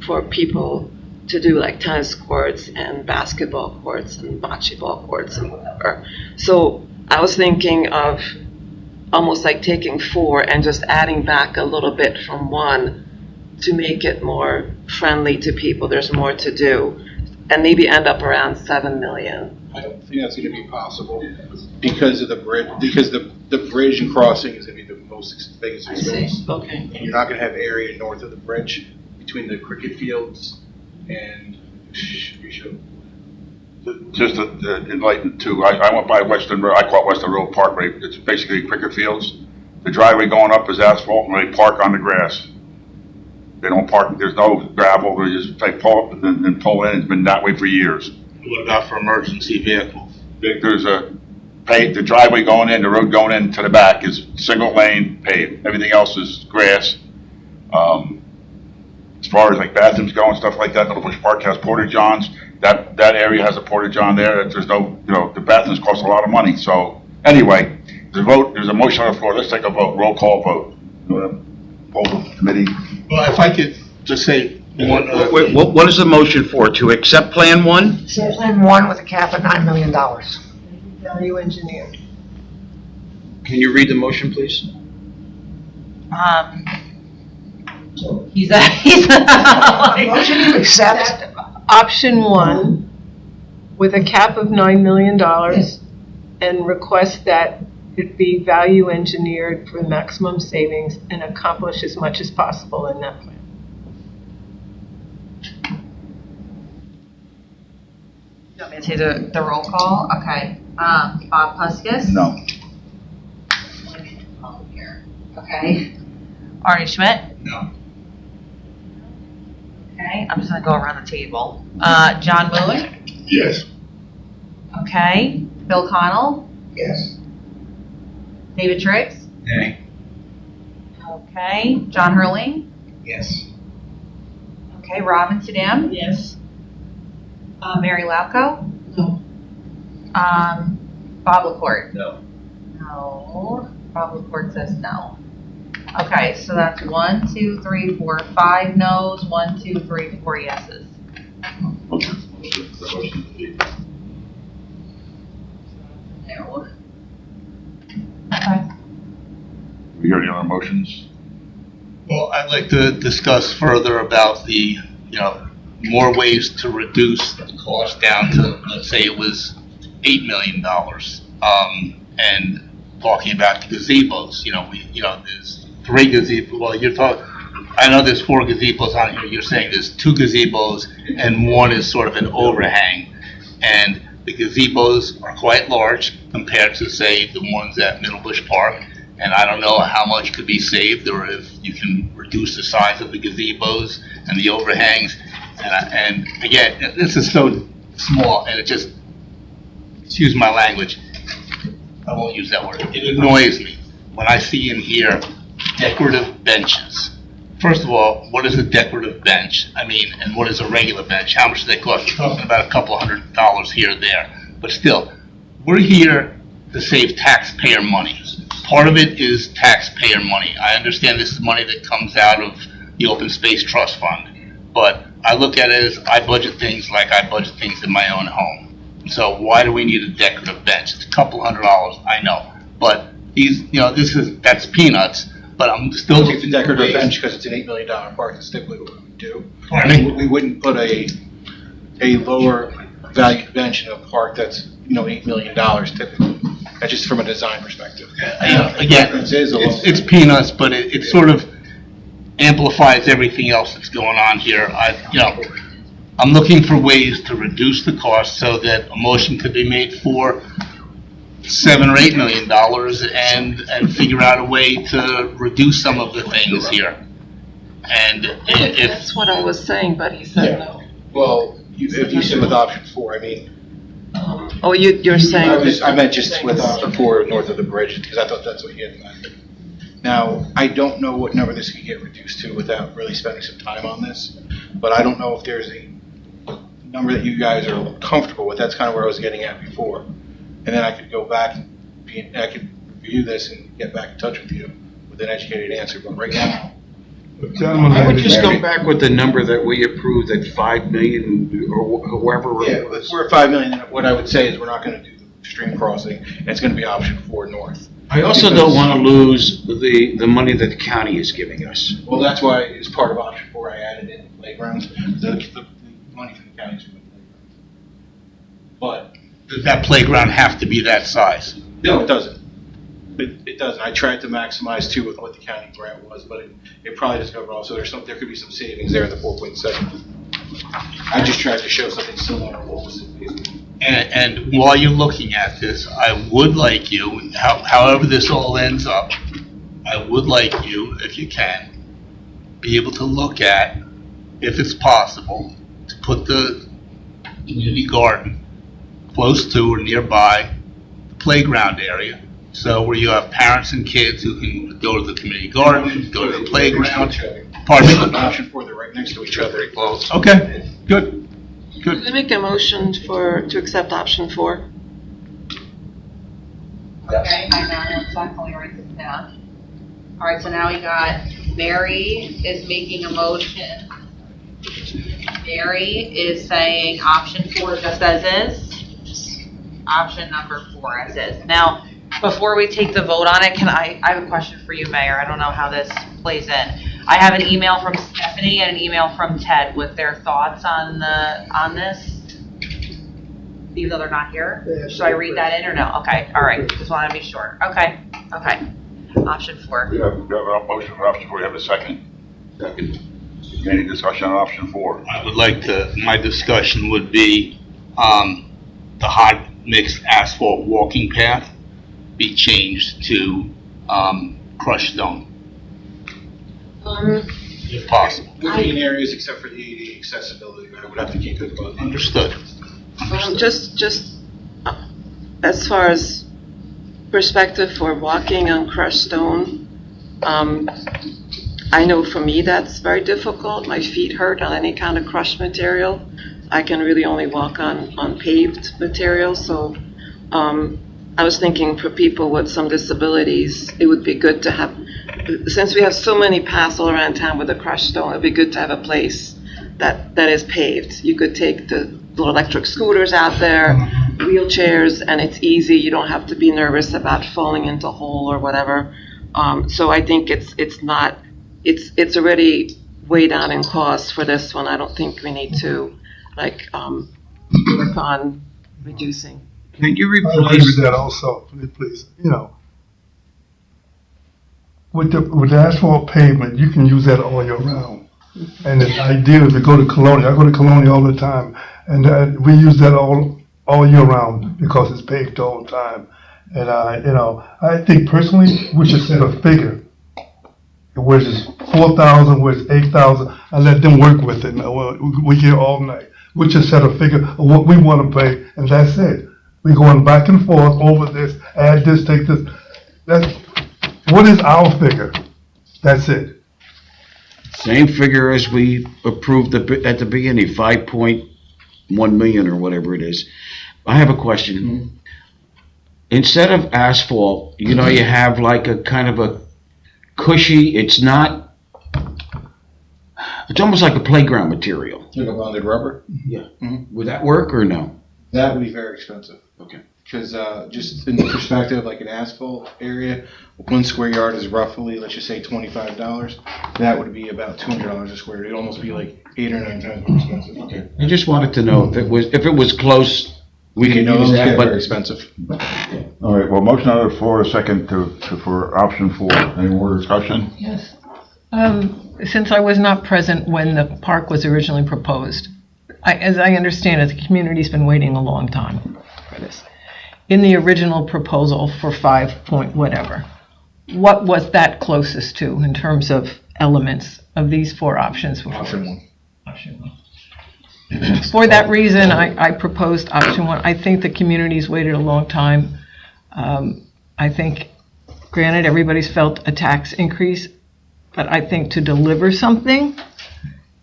for people to do, like tennis courts and basketball courts and bocce ball courts and whatever. So I was thinking of almost like taking 4 and just adding back a little bit from 1 to make it more friendly to people. There's more to do, and maybe end up around 7 million. I don't think that's gonna be possible because of the bridge, because the bridge and crossing is gonna be the biggest I see. expense. Okay. And you're not gonna have area north of the bridge between the cricket fields and Just to enlighten too, I went by Western Road, I call it Western Road Parkway, it's basically cricket fields. The driveway going up is asphalt, and they park on the grass. They don't park, there's no gravel, they pull up and then pull in, it's been that way for years. What about for emergency vehicles? There's the driveway going in, the road going in to the back is single lane paved, everything else is grass. As far as like bathrooms go and stuff like that, Little Bush Park has porta johns. That area has a porta john there. There's no, the bathrooms cost a lot of money. So anyway, there's a motion on the floor. Let's take a vote, roll call vote. Poll the committee. Well, if I could just say one other Wait, what is the motion for? To accept Plan 1? Plan 1 with a cap of $9 million. Value engineer. Can you read the motion, please? He's Motion to accept. Option 1 with a cap of $9 million and request that it be value engineered for maximum savings and accomplish as much as possible in that plan. You want me to do the roll call? Okay. Bob Puskis? No. Okay. Arnie Schmidt? No. Okay, I'm just gonna go around the table. John Moon? Yes. Okay. Bill Connell? Yes. David Triggs? Nay. Okay. John Hurling? Yes. Okay. Robin Sedam? Yes. Mary Lauco? No. Bob LaCourt? No. No. Bob LaCourt says no. Okay, so that's 1, 2, 3, 4, 5 no's, 1, 2, 3, 4 yeses. Okay. No. Okay. We hear any other motions? Well, I'd like to discuss further about the, more ways to reduce the cost down to, let's say it was $8 million. And talking about the gazebos, there's 3 gazebos, well, I know there's 4 gazebos on here, you're saying there's 2 gazebos and 1 is sort of an overhang. And the gazebos are quite large compared to, say, the ones at Middle Bush Park. And I don't know how much could be saved, or if you can reduce the size of the gazebos and the overhangs. And again, this is so small, and it just, excuse my language, I won't use that word. It annoys me when I see in here decorative benches. First of all, what is a decorative bench? And what is a regular bench? How much do they cost? We're talking about a couple $100 here or there. But still, we're here to save taxpayer money. Part of it is taxpayer money. I understand this is money that comes out of the Open Space Trust Fund. But I look at it as I budget things like I budget things in my own home. So why do we need a decorative bench? It's a couple $100, I know. But that's peanuts. But I'm still. It's a decorative bench because it's an $8 million park. That's typically what we would do. Pardon me? We wouldn't put a lower value bench in a park that's, $8 million typically. That's just from a design perspective. Again, it's peanuts, but it sort of amplifies everything else that's going on here. I'm looking for ways to reduce the cost so that a motion could be made for $7 or $8 million and figure out a way to reduce some of the things here. And if That's what I was saying, but he said no. Well, if you sit with option 4, Oh, you're saying. I meant just with option 4 north of the bridge, because I thought that's what you had in mind. Now, I don't know what number this could get reduced to without really spending some time on this, but I don't know if there's a number that you guys are comfortable with. That's kind of where I was getting at before. And then I could go back and I could review this and get back in touch with you with an educated answer, but right now. I would just go back with the number that we approved at 5 million or whoever Yeah, it was. we're at 5 million. What I would say is we're not going to do the stream crossing, and it's going to be option 4 north. I also don't want to lose the money that the county is giving us. Well, that's why, as part of option 4, I added in playgrounds, the money from the county is for the playgrounds. But. Does that playground have to be that size? No, it doesn't. It doesn't. I tried to maximize too with what the county grant was, but it probably doesn't go wrong. So there could be some savings there in the 4.7. I just tried to show something similar to what was in. And while you're looking at this, I would like you, however this all ends up, I would like you, if you can, be able to look at, if it's possible, to put the community garden close to or nearby the playground area. So where you have parents and kids who can go to the community garden, go to the playground. Pardon me? Option 4, they're right next to each other. Very close. Okay, good. Can I make a motion to accept option 4? Okay, I know exactly where it's down. All right, so now we got Mary is making a motion. Mary is saying option 4 just as is. Option number 4 as is. Now, before we take the vote on it, I have a question for you, Mayor. I don't know how this plays in. I have an email from Stephanie and an email from Ted with their thoughts on this, even though they're not here. Yeah, Should I read that in or no? Okay, all right. Just want to be sure. Okay. Option 4. We have a motion for option 4, you have a second? Second. Any discussion on option 4? I would like to, my discussion would be, the hot mixed asphalt walking path be changed to, crushed stone, if possible. Within areas except for the ADA accessibility, I would have to keep it above. Understood. Just as far as perspective for walking on crushed stone, I know for me that's very difficult. My feet hurt on any kind of crushed material. I can really only walk on paved material, so I was thinking for people with some disabilities, it would be good to have, since we have so many paths all around town with a crushed stone, it'd be good to have a place that is paved. You could take the little electric scooters out there, wheelchairs, and it's easy. You don't have to be nervous about falling into a hole or whatever. So I think it's already way down in cost for this one. I don't think we need to work on reducing. Can you I agree with that also, please. With the asphalt pavement, you can use that all year round. And it's ideal to go to Colonia. I go to Colonia all the time, and we use that all year round because it's paved all the time. And I think personally we should set a figure, where it's 4,000, where it's 8,000, and let them work with it. We here all night. We should set a figure of what we want to pay, and that's it. We're going back and forth over this, add this, take this. What is our figure? That's it. Same figure as we approved at the beginning, 5.1 million or whatever it is. I have a question. Mm-hmm. Instead of asphalt, you have like a kind of a cushy, it's almost like a playground material. Like a bonded rubber? Yeah. Mm-hmm. Would that work or no? That would be very expensive. Okay. Because just in the perspective, like an asphalt area, 1 square yard is roughly, let's just say $25. That would be about $200 a square. It'd almost be like 8 or 9 times more expensive. Okay. I just wanted to know if it was close, we could use that, but very expensive. All right, well, motion on the floor, a second for option 4. Any more discussion? Yes. Since I was not present when the park was originally proposed, as I understand it, the community's been waiting a long time for this. In the original proposal for 5 point whatever, what was that closest to in terms of elements of these 4 options? Option 1. Option 1. For that reason, I proposed option one. I think the community's waited a long time. I think, granted, everybody's felt a tax increase, but I think to deliver something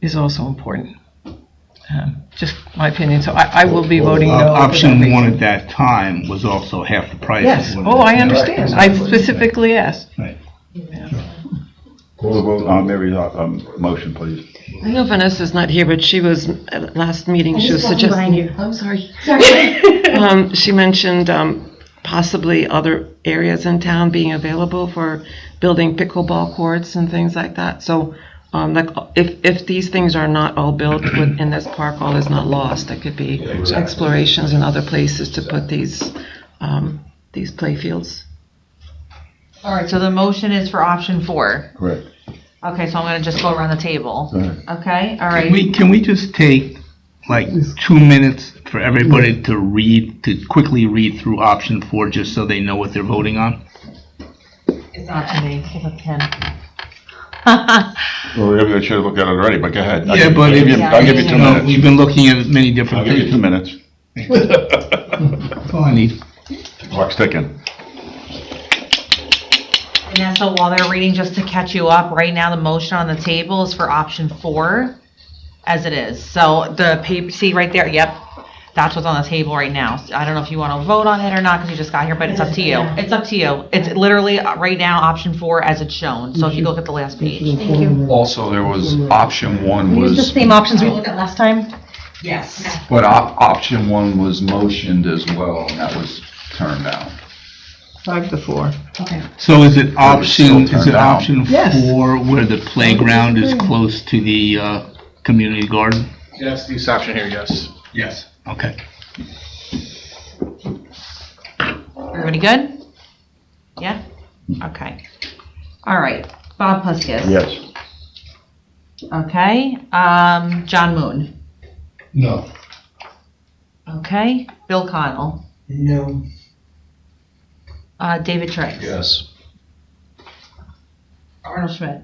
is also important. Just my opinion, so I will be voting no. for that Option reason. one at that time was also half the price. Yes, of what it is I now. understand. I specifically asked. Right. Call the vote on Mary's, motion, please. I know Vanessa's not here, but she was, at last meeting, she was suggesting. I'm sorry. She mentioned possibly other areas in town being available for building pickleball courts and things like that. So like if these things are not all built in this park, all is not lost. There could be explorations in other places to put these play fields. All right, so the motion is for option 4. Correct. Okay, so I'm gonna just go around the table. Go ahead. Okay, all right. Can we just take like 2 minutes for everybody to quickly read through option 4, just so they know what they're voting on? It's not to me, it's up to him. Well, I should have looked at it already, but go ahead. Yeah, but I'll give you 2 minutes. We've been looking at many different I'll give you 2 things. minutes. That's all I need. Clock's ticking. Vanessa, while they're reading, just to catch you up, right now the motion on the table is for option 4 as it is. So the paper, see right there, yep, that's what's on the table right now. I don't know if you want to vote on it or not because you just got here, but it's up to you. It's up to you. It's literally right now option 4 as it's shown. So if you look at the last page. Thank you. Also, there was, option one Use the was, same options we looked at last time. Yes. but option one was motioned as well, and that was turned down. 5-4. Okay. So is it still turned down. option Yes. 4 where the playground is close to the community garden? Yes, this option here, yes. Yes. Okay. Everybody good? Yeah? Okay. All right. Bob Puskis. Yes. Okay. John Moon. No. Okay. Bill Connell. No. David Triggs. Yes. Arnold Schmidt.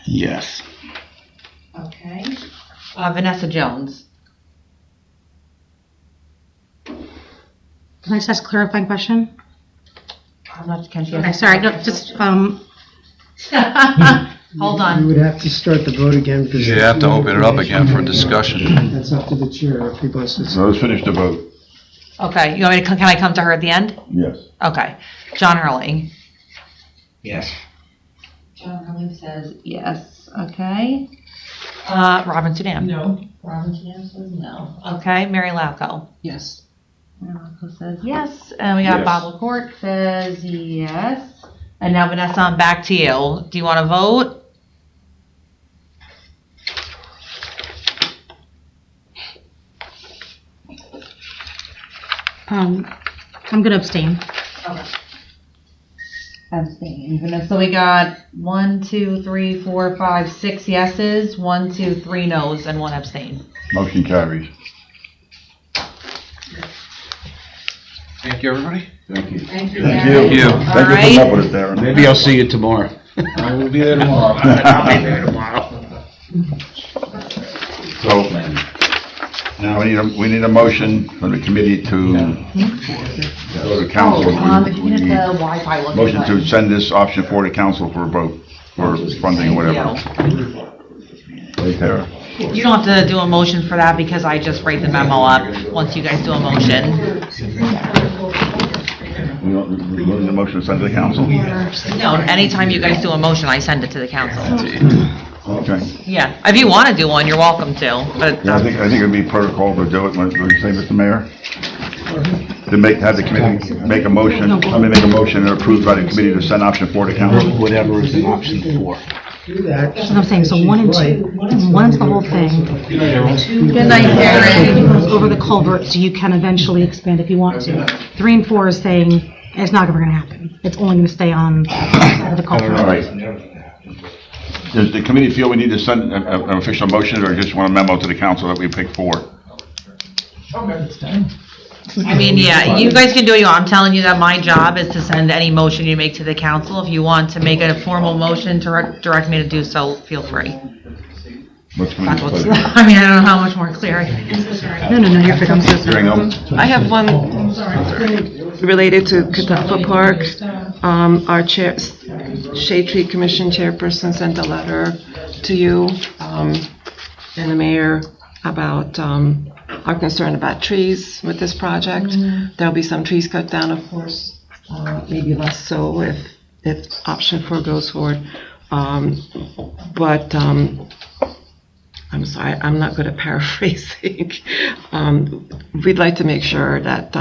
Yes. Okay. Vanessa Jones. Can I just ask a clarifying question? I'm not, can she? Okay, sorry, no, just, Hold You on. would have to start the vote again because. You have to open it up again for discussion. That's up to the chair if he wants to. So let's finish the vote. Okay, you want me to, can I come to her at the end? Yes. Okay. John Hurley. Yes. John Hurley says yes. Okay. Robin Sudan. No. Robin Sudan says no. Okay, Mary Lauco. Yes. Mary Lauco says yes. And we got Yes. Bob LaCourte says yes. And now Vanessa, I'm back to you. Do you want to vote? I'm gonna abstain. Okay. Abstain. So we got 1, 2, 3, 4, 5, 6 yeses, 1, 2, 3 noes, and 1 abstain. Motion carries. Thank you, everybody. Thank you. Thank you. Thank Darren. you. you. Thank you for coming up with it, Darren. Maybe I'll see you tomorrow. I will be there tomorrow. I'll be there tomorrow. So, now we need a motion from the committee to go to council. If you get the Wi-Fi looking. Motion to send this option 4 to council for a vote, for funding or whatever. Right there. You don't have to do a motion for that because I just write the memo up once you guys do a motion. We need a motion to send to the council? No, anytime you guys do a motion, I send it to the council. Okay. Yeah, if you want to do one, you're welcome to, but Yeah, I think it'd be protocol to do it. What do you say, Mr. Mayor? To have the committee make a motion, make a motion and approved by the committee to send option 4 to council? Whatever is in option 4. Do that. That's what I'm saying, so 1 and 2, 1's the whole thing. Good night, It goes over the culvert, so you can eventually expand if you want to. 3 and 4 is saying it's not ever gonna happen. It's only gonna stay on the side of the All culvert. right. Does the committee feel we need to send an official motion or just want a memo to the council that we pick 4? I mean, yeah, you guys can do what you want. I'm telling you that my job is to send any motion you make to the council. If you want to make a formal motion to direct me to do so, feel free. What's coming That's in what's, clear? I mean, I don't know how much more clear I can. No, you're good, I'm so sorry. Hearing them. I have one related to Catawba Park. Our chair, Shade Tree Commission chairperson sent a letter to you and the mayor about our concern about trees with this project. There'll be some trees cut down, of course, maybe less so if option 4 goes forward. But I'm sorry, I'm not good at paraphrasing. We'd like to make sure that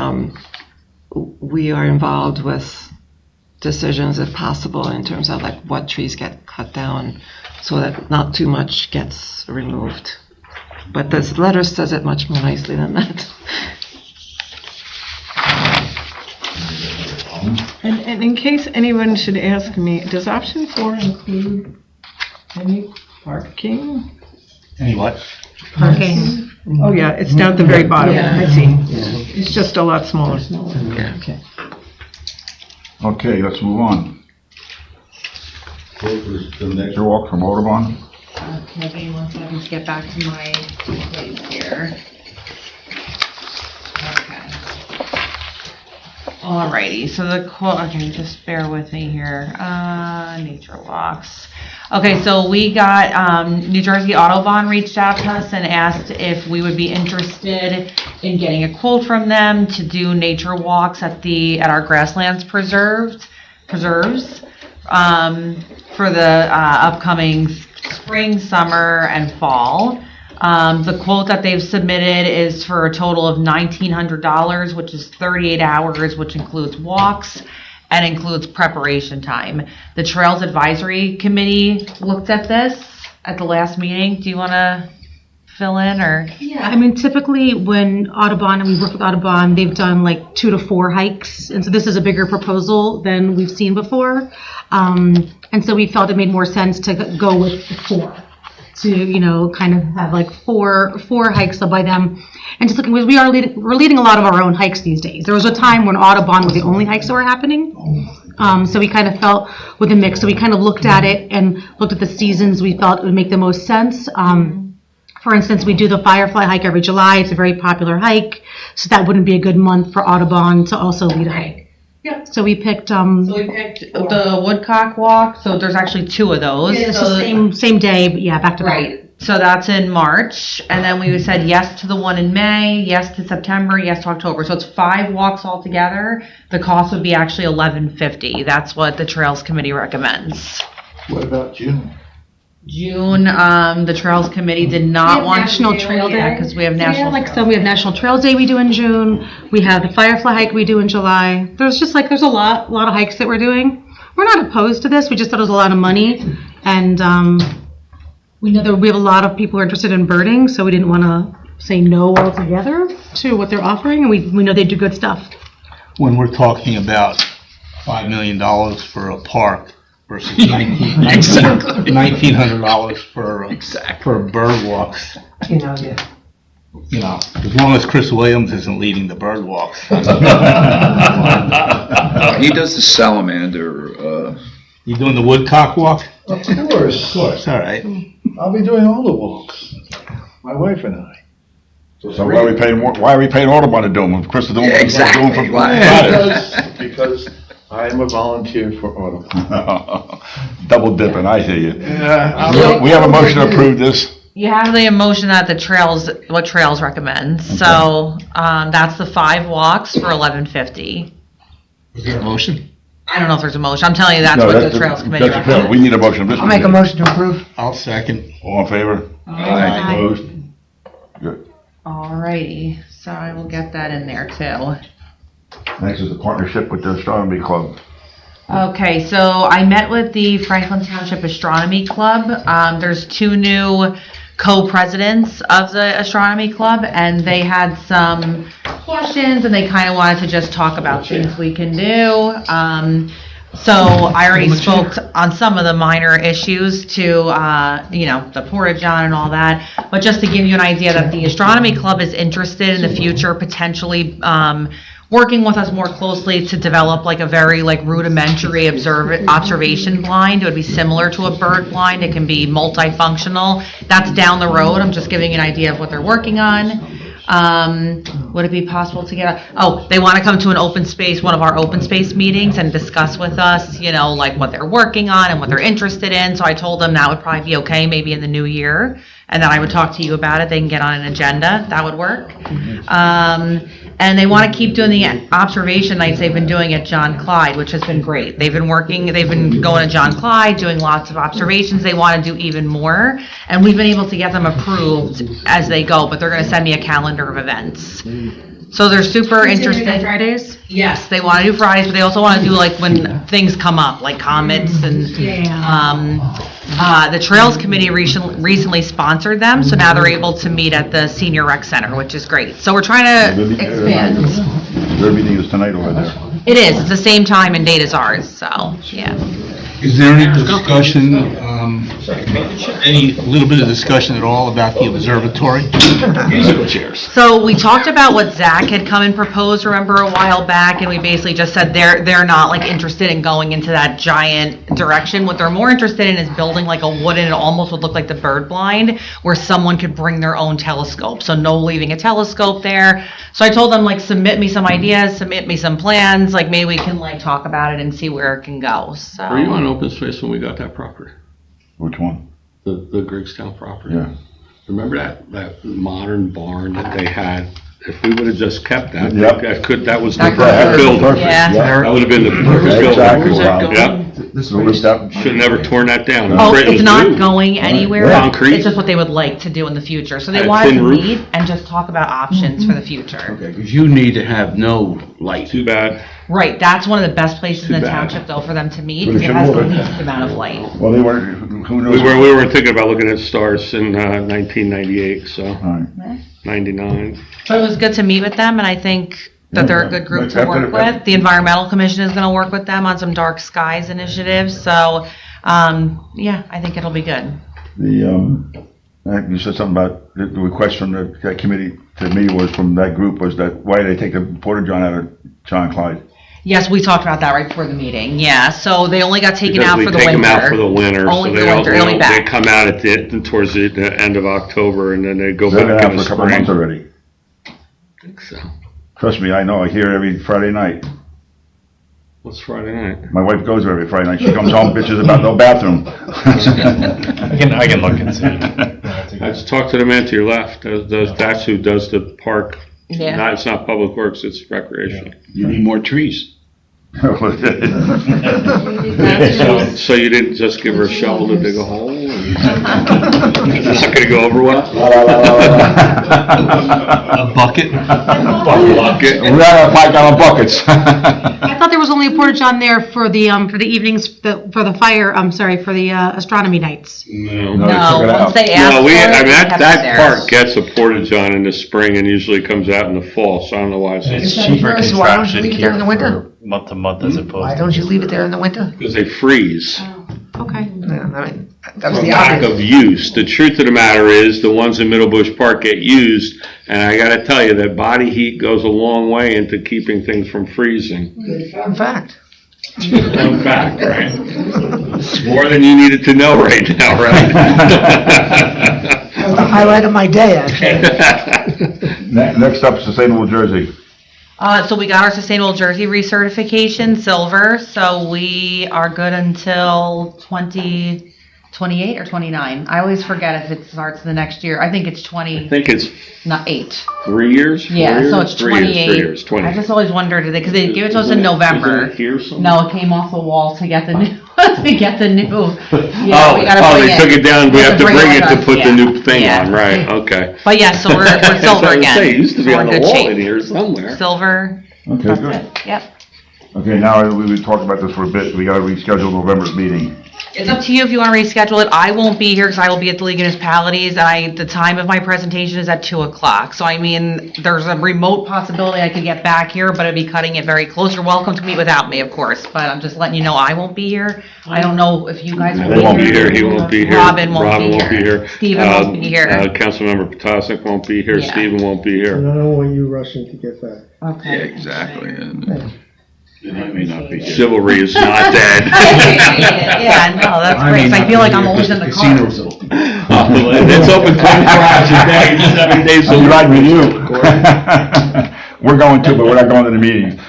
we are involved with decisions, if possible, in terms of like what trees get cut down, so that not too much gets removed. But this letter says it much more nicely than that. And in case anyone should ask me, does option 4 include any parking? Any what? Parking. Oh, yeah, it's down at the very bottom. Yeah. I see. It's just a lot smaller. Yeah. Okay. Okay, let's move on. The nature walk from Audubon. Okay, give me 1 second to get back to my place here. Okay. Alrighty, so the quote, okay, just bear with me here. Nature walks. Okay, so we got, New Jersey Autobahn reached out to us and asked if we would be interested in getting a quote from them to do nature walks at our grasslands preserves, for the upcoming spring, summer, and fall. The quote that they've submitted is for a total of $1,900, which is 38 hours, which includes walks and includes preparation time. The Trails Advisory Committee looked at this at the last meeting. Do you want to fill in, or? Yeah, I mean, typically when Audubon, and we work with Audubon, they've done like 2 to 4 hikes. And so this is a bigger proposal than we've seen before. And so we felt it made more sense to go with 4. To, kind of have like four hikes by them. And just looking, we're leading a lot of our own hikes these days. There was a time when Audubon were the only hikes that were happening. So we kind of felt with a mix. So we kind of looked at it and looked at the seasons we felt it would make the most sense. For instance, we do the Firefly hike every July. It's a very popular hike. So that wouldn't be a good month for Audubon to also lead a hike. Yeah. So we picked the Woodcock Walk. So there's actually 2 of those. Yeah, so same day, but yeah, back to back. Right. So that's in March, and then we said yes to the one in May, yes to September, yes to October. So it's 5 walks altogether. The cost would be actually $1,150. That's what the Trails Committee recommends. What about June? June, the Trails Committee did not want National Trail Day because we have So National. we have National Trails Day we do in June. We have the Firefly hike we do in July. There's a lot of hikes that we're doing. We're not opposed to this. We just thought it was a lot of money, and we know that we have a lot of people who are interested in birding, so we didn't want to say no altogether to what they're offering, and we know they do good stuff. When we're talking about $5 million for a park versus $1,900 for bird walks, as long as Chris Williams isn't leading the bird walks. He does the salamander, You doing the Woodcock Walk? Of course. All right. I'll be doing all the walks. My wife and I. So why are we paying Audubon to do them? If Chris is doing what he's doing Exactly. for Why? Because I am a volunteer for Audubon. Double dipping, I hear you. Yeah, We have a motion to approve this. You have the motion that what Trails recommends. So that's the 5 walks for $1,150. Is there a motion? I don't know if there's a motion. I'm telling you that's No, what that's the Trails Committee that's the- recommends. We need a motion. I'll make a motion to approve. I'll second. All in favor? Aye. Opposed? Good. Alrighty, so I will get that in there too. Next is the partnership with the Astronomy Club. Okay, so I met with the Franklin Township Astronomy Club. There's 2 new co-presidents of the Astronomy Club, and they had some questions, and they kind of wanted to just talk about things we can do. So I already spoke on some of the minor issues to, the porta-john and all that. But just to give you an idea that the Astronomy Club is interested in the future potentially working with us more closely to develop like a very like rudimentary observation blind. It would be similar to a bird blind. It can be multifunctional. That's down the road. I'm just giving you an idea of what they're working on. Would it be possible to get they want to come to an open space, one of our open space meetings and discuss with us, like what they're working on and what they're interested in. So I told them that would probably be okay, maybe in the new year. And then I would talk to you about it. They can get on an agenda. That would work. And they want to keep doing the observation nights they've been doing at John Clyde, which has been great. They've been going to John Clyde, doing lots of observations. They want to do even more. And we've been able to get them approved as they go, but they're going to send me a calendar of events. So they're super interested. Fridays? Yes, they want to do Fridays, but they also want to do like when things come up, like comets and, the Trails Committee recently sponsored them, so now they're able to meet at the Senior Rec Center, which is great. So we're trying to expand. Their meeting is tonight over there. It is, it's the same time and date as ours, so, yeah. Is there any discussion, a little bit of discussion at all about the observatory? Musical chairs. So we talked about what Zach had come and proposed, remember, a while back, and we basically just said they're not like interested in going into that giant direction. What they're more interested in is building like a wooden, it almost would look like the bird blind, where someone could bring their own telescope. So no leaving a telescope there. So I told them like submit me some ideas, submit me some plans, like maybe we can like talk about it and see where it can go. So. Were you on open space when we got that property? Which one? The Griggstown property? Yeah. Remember that modern barn that they had? If we would have just kept that, Yep. that was the That perfect building. Perfect, Yeah. That would have been the perfect building. Exactly. Yep. Should have never torn that down. Oh, It it's was not new. going anywhere. Concrete. It's just what they would like to do in the future. So they Had a wanted thin to roof. meet and just talk about options for the future. Okay, because you need to have no light. Too bad. Right, that's one of the best places in the Too bad. township though for them to meet. Well, It they should has the move it. least amount of light. Well, they weren't, who knows? We weren't thinking about looking at stars in 1998, so All right. 99. But it was good to meet with them and I think that they're a good group to After- work with. The Environmental Commission is gonna work with them on some dark skies initiatives, so, yeah, I think it'll be good. You said something about the request from that committee to me was from that group was that why they take the Porta John out of John Clyde? Yes, we talked about that right before the meeting, yeah, so they only got taken Because out we for the take winter. them out for the winter, so Only for they the don't, winter, only they back. come out towards the end of October and then they go They've been back out in for the a couple months spring. already. I think so. Trust me, I know. I hear every Friday night. What's Friday night? My wife goes there every Friday night. She comes home, bitches about no bathroom. I can look and see. I just talked to the man to your left. That's who does the park. Yeah. It's not public works, it's recreation. You need more trees. So you didn't just give her a shovel to dig a hole? It's not gonna go over well? A bucket? Bucket. We have 5-gallon buckets. I thought there was only a porta john there for the evenings, for the astronomy nights. No. No, they took it No, out. once they asked No, for it, I mean, they that kept it there. park gets a porta-john in the spring and usually comes out in the fall, so I don't know why It's it's, cheaper So why don't you contraption leave it there in the winter? for month to month as opposed Why to. don't you leave it there in the winter? because they freeze. Okay. Yeah, I mean, that was For the lack obvious. of use. The truth of the matter is, the ones in Middle Bush Park get used, and I gotta tell you, that body heat goes a long way into keeping things from freezing. In fact. In fact, right? It's more than you needed to know right now, right? That was the highlight of my day, actually. Next up, Sustainable Jersey. So we got our Sustainable Jersey recertification, silver, so we are good until 2028 or 29. I always forget if it starts the next year. I think it's I think it's 8. 3 years? 4 Yeah, years? so it's 3 years, 28. 3 years, 20. I just always wondered, because they give it to us in Isn't it November. here somewhere? No, it came off the wall to get the new, to get the new. Oh, we gotta bring they took it down, we have to bring it to put the new thing yeah. on, right, okay. But yeah, so we're silver That's what I was again. saying, it used to be So on we're the good wall shape. in here somewhere. Silver, Okay, that's good. it, yep. Okay, now we've talked about this for a bit, we gotta reschedule November's meeting. It's up to you if you want to reschedule it. I won't be here because I will be at the League of Municipalities. The time of my presentation is at 2 o'clock. So I mean, there's a remote possibility I could get back here, but I'd be cutting it very close. You're welcome to meet without me, of course, but I'm just letting you know I won't be here. I don't know if you guys They won't be here, he won't be here. Robin won't be here. Stephen won't be here. Councilmember Potasic won't be here, Yeah. Stephen won't be I here. don't know when you're rushing to get back. Okay. Yeah, exactly. And I may not be here. Chivalry is not dead. Yeah, no, that's great. 'Cause I feel like I'm always in the car. It's open 24 hours a day, 7 days a I'm week. riding with you. We're going too, but we're not going to the meeting.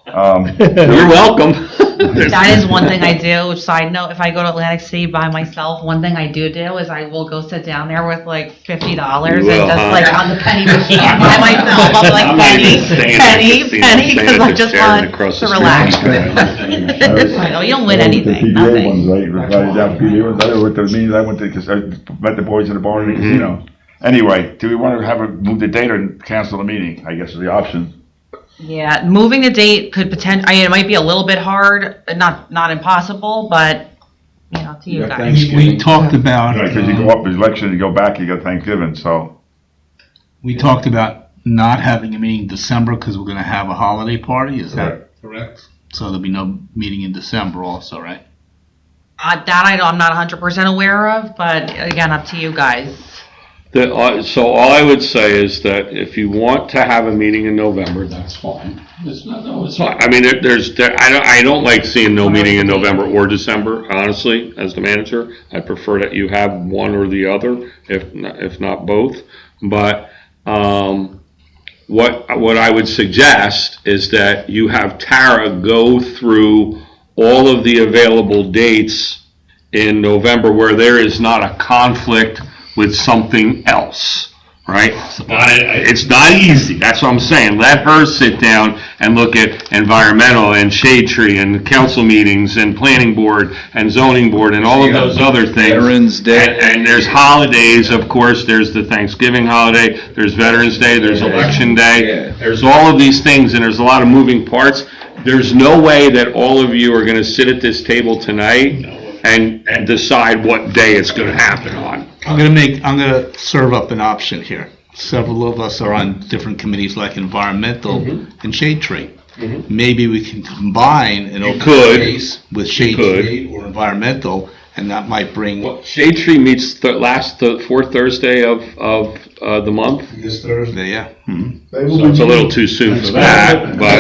You're welcome. That is one thing I do. Side note, if I go to Atlantic City by myself, one thing I do is I will go sit down there with like $50 You and will, just huh? like on the penny machine by myself. I'm like I'm not penny, even staying at penny, the casino. penny, I'm because staying I at just the Sheraton want across the to street. relax. I know, you don't win anything, The PBA nothing. ones, right? Right down PBA ones. I went to the meetings, I went to, because I met the boys at the bar in the casino. Anyway, do we want to move the date or cancel the meeting? I guess is the option. Yeah, moving the date could I mean, it might be a little bit hard, not impossible, but, you know, to you guys. We talked about, Because you go up the election, you go back, you got Thanksgiving, so. we talked about not having a meeting in December because we're gonna have a holiday party, is that correct? So there'll be no meeting in December also, right? That I'm not 100% aware of, but again, up to you guys. So all I would say is that if you want to have a meeting in November, that's fine. It's fine. I mean, I don't like seeing no meeting in November or December, honestly, as the manager. I prefer that you have one or the other, if not both. But what I would suggest is that you have Tara go through all of the available dates in November where there is not a conflict with something else, right? It's not easy, that's what I'm saying. Let her sit down and look at environmental and shade tree and council meetings and planning board and zoning board and all of those other things. Veterans Day. And there's holidays, of course, there's the Thanksgiving holiday, there's Veterans Day, there's Election Day. There's all of these things and there's a lot of moving parts. There's no way that all of you are gonna sit at this table tonight and decide what day it's gonna happen on. I'm gonna serve up an option here. Several of us are on different committees like environmental and shade tree. Maybe we can combine an open space with shade tree or environmental, and that might bring. Shade Tree meets the fourth Thursday of the month. This Thursday, yeah. So it's a little too soon for that, but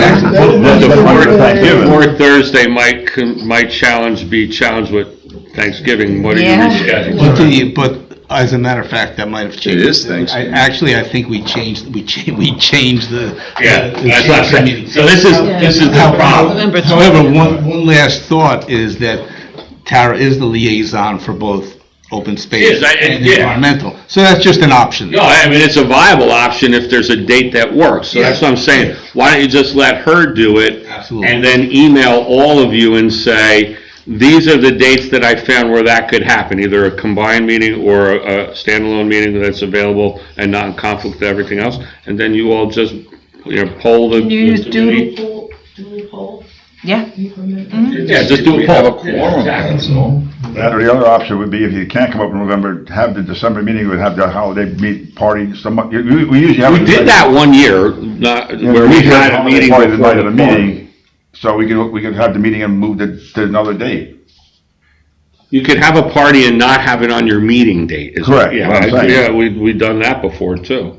the fourth Thursday might be challenged with Thanksgiving. What are you rescheduling? But as a matter of fact, that might have changed. It is Thanksgiving. Actually, I think we changed the. Yeah, the that's what I'm saying. meeting. So this is the problem. However, one last thought is that Tara is the liaison for both open space and environmental. So that's just an option. No, I mean, it's a viable option if there's a date that works. So that's what I'm saying. Why don't you just let her do it? Absolutely. And then email all of you and say, these are the dates that I found where that could happen, either a combined meeting or a standalone meeting that's available and not in conflict with everything else. And then you all just, poll the. Can you use doodle poll? Yeah. Yeah, just do a poll. Have a quorum, that's all. That or the other option would be if you can't come up in November, have the December meeting, would have the holiday party, we usually have. We did that one year, where we had a meeting Party the before night of the the meeting, so we could have the meeting and move it to another date. You could have a party and not have it on your meeting date. Correct, Yeah, what I'm saying. yeah, we've done that before too.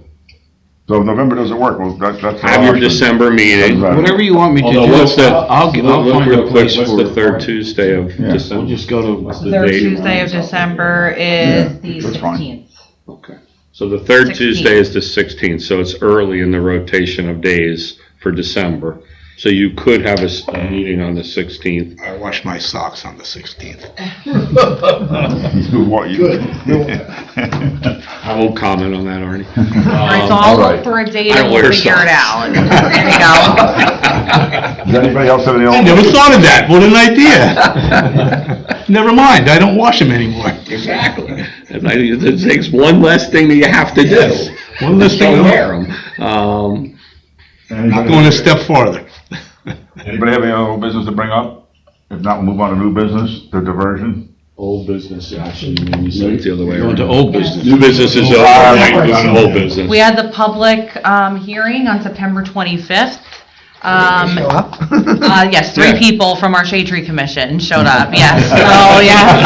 So if November doesn't work, well, that's. Have your December meeting. Whatever you want me to do. Although what's the, I'll find a place what's for the third Tuesday of December? We'll just go to the Third date. Tuesday of December is the that's fine. 16th. Okay. So the third 16th. Tuesday is the 16th, so it's early in the rotation of days for December. So you could have a meeting on the 16th. I wash my socks on the 16th. I won't comment on that, Arnie. All right, so I'll look for a date I and don't we'll wear figure it socks. out. There you go. Does anybody else have any? I never thought of that. What an idea. Never mind. I don't wash them anymore. Exactly. It takes one less thing that you have to do. One less thing. Don't wear them. Not going a step farther. Anybody have any other old business to bring up? If not, we'll move on to new business, the diversion. Old business, actually, you said it the other way Going around. to old business. New business is over, now you're doing old business. We had the public hearing on September 25th. Show up? Yes, 3 Yeah. people from our Shade Tree Commission showed up, yes. So, yeah.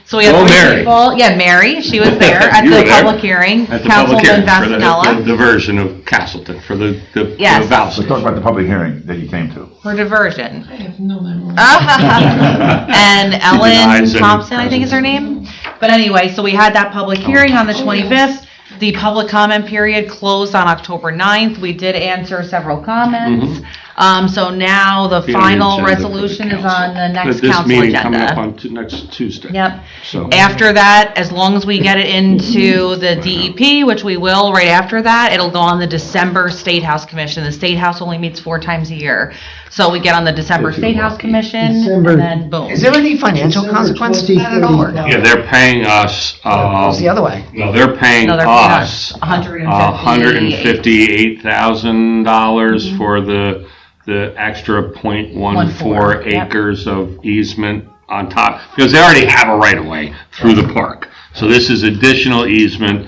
So we had Oh, 3 Mary. people. Yeah, Mary, she was there at You the were there. public hearing. At the public hearing Councilman for the Vasanella diversion of Castleton, for the Yes. Let's voucher. talk about the public hearing that you came to. for diversion. I have no memory. And Ellen denies any Thompson, I think is her name. But anyway, so we had that public hearing on the 25th. The public comment period closed on October 9th. We did answer several comments. So now the Be on the final agenda for the resolution is council. on the next This council meeting coming up agenda. on next Tuesday. Yep. So, After that, as long as we get it into the DEP, which we will right after that, it'll go on the December State House Commission. The State House only meets 4 times a year. So we get on the December State House Commission, December- and then boom. Is there any financial consequence to that at all, or no? yeah, they're paying us, It's the other way. no, they're paying No, they're paying us us $158,000 $158,000 for the extra .14 Yep. acres of easement on top, because they already have a right-of-way through the park. So this is additional easement,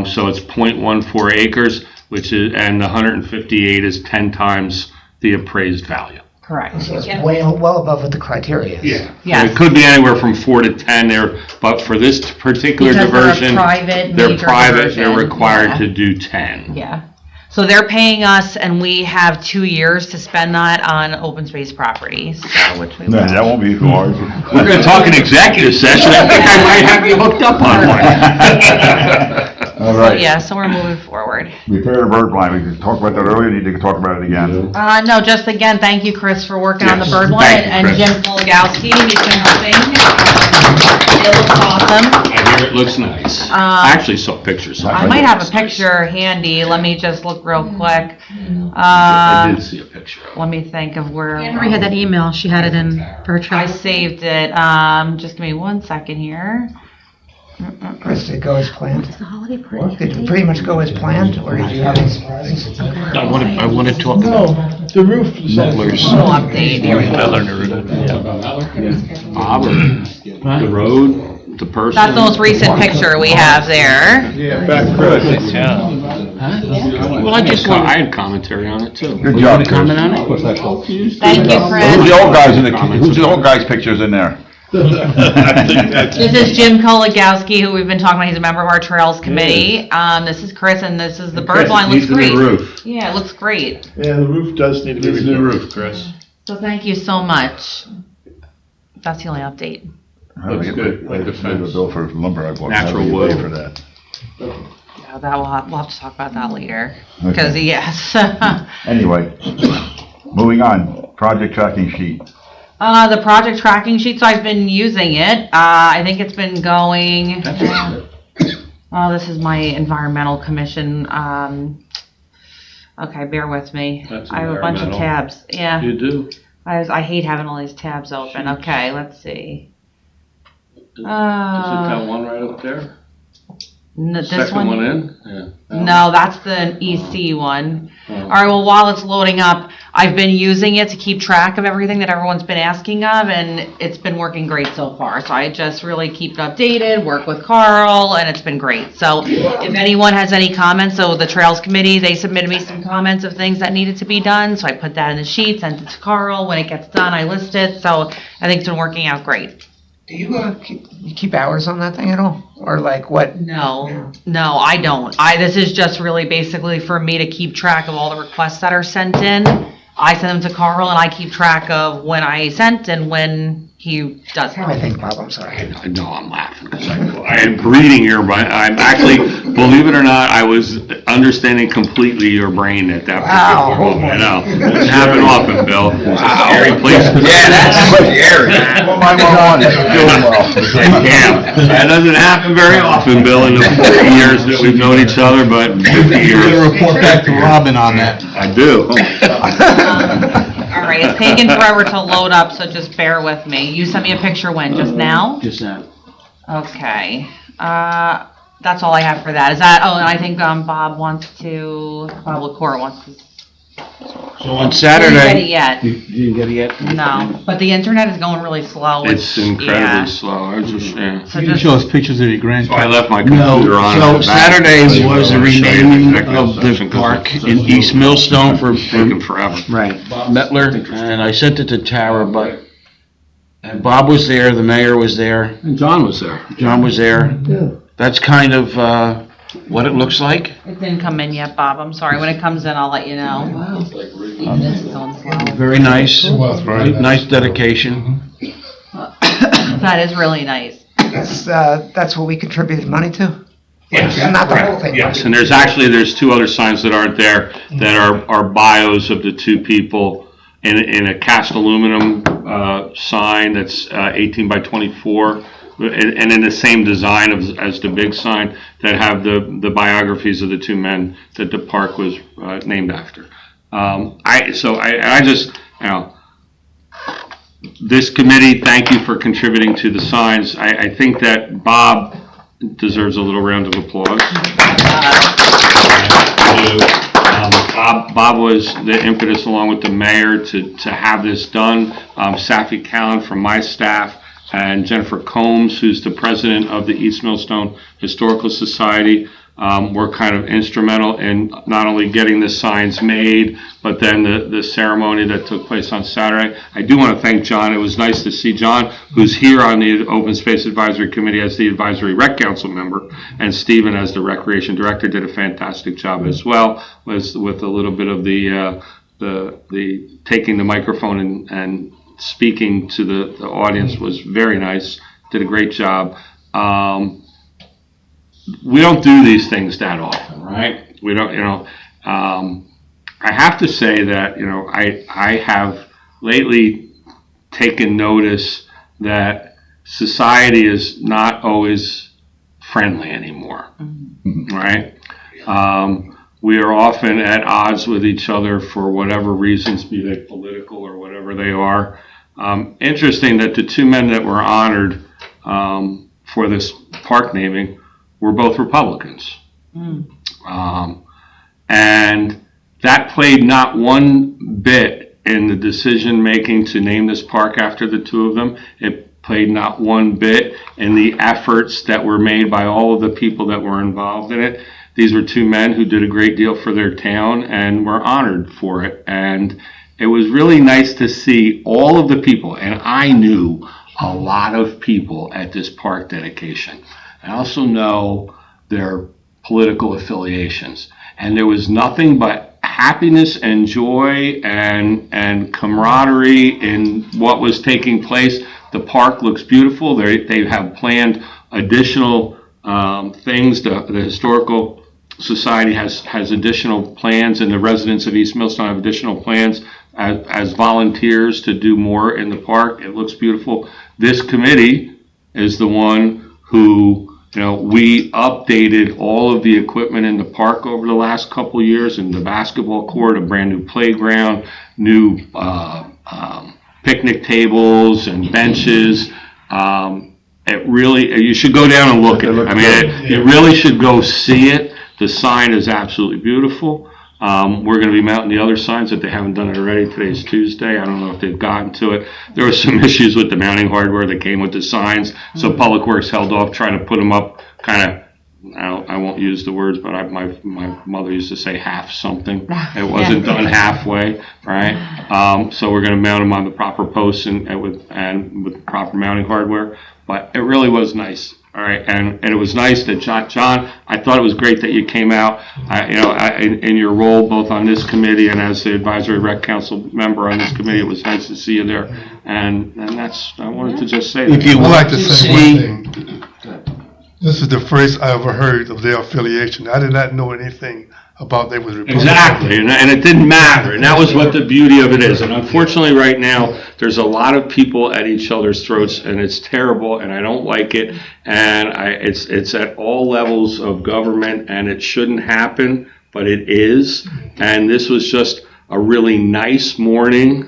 so it's .14 acres, which is, and the 158 is 10 times the appraised value. Correct. So it's well above what the criteria is. Yes. It could be anywhere from 4 to 10 there, but for this particular Because they're a diversion, private, they're major private, diversion. they're required Yeah. to do 10. Yeah. So they're paying us, and we have 2 years to spend that on open space properties, so, which we No, will. that won't be too hard. We're gonna talk an executive session, I think I might have you hooked up on one. All So, right. yeah, so we're moving forward. Repair the bird blind, we talked about that earlier, need to talk about it again. No, just again, thank you, Chris, for working on the Yes, bird one, thank you, and Chris. Jim Polagowski, he's been helping. It looks awesome. I hear it looks nice. I actually saw pictures. I might have a picture handy, let me just look real quick. I did see a picture. Let me think of where. Anne Marie had that email, she had it in for her I travel. saved it, just give me 1 second here. Chris, did it go as planned? Is the holiday party? Did it pretty much go as planned, or did you have any surprises? I want to talk about The roof is Mettler's. Little update, here we go. Bob, the road, the person. That's the most recent picture we have there. Yeah, back Chris. Well, I just want, I had commentary on it too. Good job, Chris. Comment on it? Thank you, Who's Chris. the old guys in the, who's the old guys' pictures in there? This is Jim Polagowski, who we've been talking about, he's a member of our Trails Committee. This is Chris, and this is the bird blind, looks Needs a new great. roof. Yeah, it looks great. Yeah, the roof does need to be Needs a new repaired. roof, Chris. So thank you so much. That's the only update. Looks good, like the The fence. bill for lumber I bought. Natural How do you wood. pay for that? Yeah, that we'll have to talk about that later, because, yes. Anyway, moving on, project tracking sheet. The project tracking sheet, so I've been using it. I think it's been going. Oh, this is my environmental commission. Okay, bear with me. That's I have a bunch of environmental. tabs. Yeah, You do? I hate having all these tabs open. Okay, let's see. Is it that one right up there? This Second one in? Yeah. No, that's the EC one. Oh. All right, well, while it's loading up, I've been using it to keep track of everything that everyone's been asking of, and it's been working great so far. So I just really keep it updated, work with Carl, and it's been great. So if anyone has any comments, so the Trails Committee, they submitted me some comments of things that needed to be done, so I put that in the sheet, sent it to Carl. When it gets done, I list it, so I think it's been working out great. Do you keep hours on that thing at all? Or like what? No, I don't. This is just really basically for me to keep track of all the requests that are sent in. I send them to Carl, and I keep track of when I sent and when he does I it. think, Bob, I'm sorry. No, I'm laughing because I am reading your brain. I'm actually, believe it or not, I was understanding completely your brain at that particular Wow. moment. I know. Doesn't happen often, Bill. It's a scary place. Yeah, that's scary. Well, 911 is doing well. Yeah, that doesn't happen very often, Bill, in the 40 years that we've known each other, but 50 You're gonna years. report back to Robin on that. I do. All right, it's taken forever to load up, so just bear with me. You sent me a picture when, just now? Just that. Okay, that's all I have for that. Is that, oh, and I think Bob LaCour wants to So on Didn't get it Saturday, yet. you didn't get it yet? No, but the internet is going really slow. It's which- incredibly yeah. slow. I was just, yeah. So You can just- show us pictures of your So I grandchild. left my No, computer on. so in the back. Saturday was the I'll show you renaming executive of the session 'cause park it's in East Millstone for taken forever. Right, Bob Mettler, and I sent it to Tara, but and Bob was there, the mayor was there, And John was there. John was there. That's kind of what it looks like. It didn't come in yet, Bob. I'm sorry. When it comes in, I'll let you know. This is going slow. Very nice. It was very nice. Nice dedication. That is really nice. That's what we contributed money to? Yes, Not the whole correct. thing. Yes, and there's two other signs that aren't there that are bios of the two people in a cast aluminum sign that's 18 by 24, and in the same design as the big sign that have the biographies of the two men that the park was named after. I just, you know, this committee, thank you for contributing to the signs. I think that Bob deserves a little round of applause. Bob was the impetus, along with the mayor, to have this done. Safi Callan from my staff and Jennifer Combs, who's the president of the East Millstone Historical Society, were kind of instrumental in not only getting the signs made, but then the ceremony that took place on Saturday. I do want to thank John. It was nice to see John, who's here on the Open Space Advisory Committee as the Advisory Rec Council member, and Stephen as the Recreation Director did a fantastic job as well, with a little bit of the taking the microphone and speaking to the audience was very nice. Did a great job. We don't do these things that often, right? We don't, you know, I have to say that, you know, I have lately taken notice that society is not always friendly anymore, right? We are often at odds with each other for whatever reasons, be they political or whatever they are. Interesting that the two men that were honored for this park naming were both Republicans. And that played not one bit in the decision-making to name this park after the two of them. It played not one bit in the efforts that were made by all of the people that were involved in it. These were two men who did a great deal for their town and were honored for it. And it was really nice to see all of the people, and I knew a lot of people at this park dedication. I also know their political affiliations. And there was nothing but happiness and joy and camaraderie in what was taking place. The park looks beautiful. They have planned additional things. The Historical Society has additional plans, and the residents of East Millstone have additional plans as volunteers to do more in the park. It looks beautiful. This committee is the one who, you know, we updated all of the equipment in the park over the last couple of years, in the basketball court, a brand new playground, new picnic tables and benches. It really, you should go down and look at it. I mean, you really should go see it. The sign is absolutely beautiful. We're going to be mounting the other signs if they haven't done it already. Today's Tuesday. I don't know if they've gotten to it. There were some issues with the mounting hardware that came with the signs, so Public Works held off trying to put them up kind of, I won't use the words, but my mother used to say half something. It wasn't done halfway, right? So we're going to mount them on the proper posts and with proper mounting hardware. But it really was nice. All right, and it was nice that John, I thought it was great that you came out, in your role both on this committee and as the Advisory Rec Council member on this committee. It was nice to see you there, and that's, I wanted to just say that. I'd like to say one thing. This is the first I ever heard of their affiliation. I did not know anything about they was Republican. Exactly, and it didn't matter, and that was what the beauty of it is. And unfortunately, right now, there's a lot of people at each other's throats, and it's terrible, and I don't like it. And it's at all levels of government, and it shouldn't happen, but it is. And this was just a really nice morning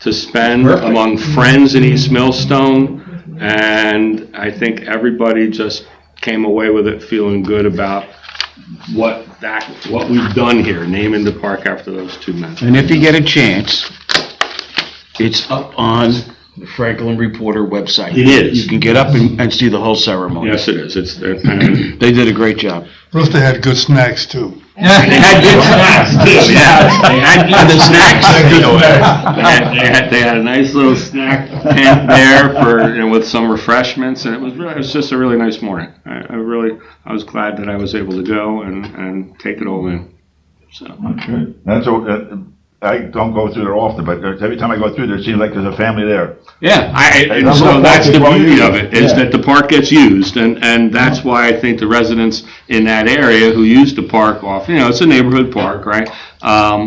to spend among friends in East Millstone, and I think everybody just came away with it feeling good about what we've done here, naming the park after those two men. And if you get a chance, it's up on the Franklin Reporter website. It is. You can get up and see the whole ceremony. Yes, it is. It's, They did a great job. Plus, they had good snacks too. They had good snacks. They had good snacks. They had a nice little snack tent there for, with some refreshments, and it was just a really nice morning. I was glad that I was able to go and take it all in. So. Okay. That's I don't go through there often, but every time I go through there, it seems like there's a family there. Yeah, so that's the beauty of it, is that the park gets used, and that's why I think the residents in that area who use the park often, it's a neighborhood park, right?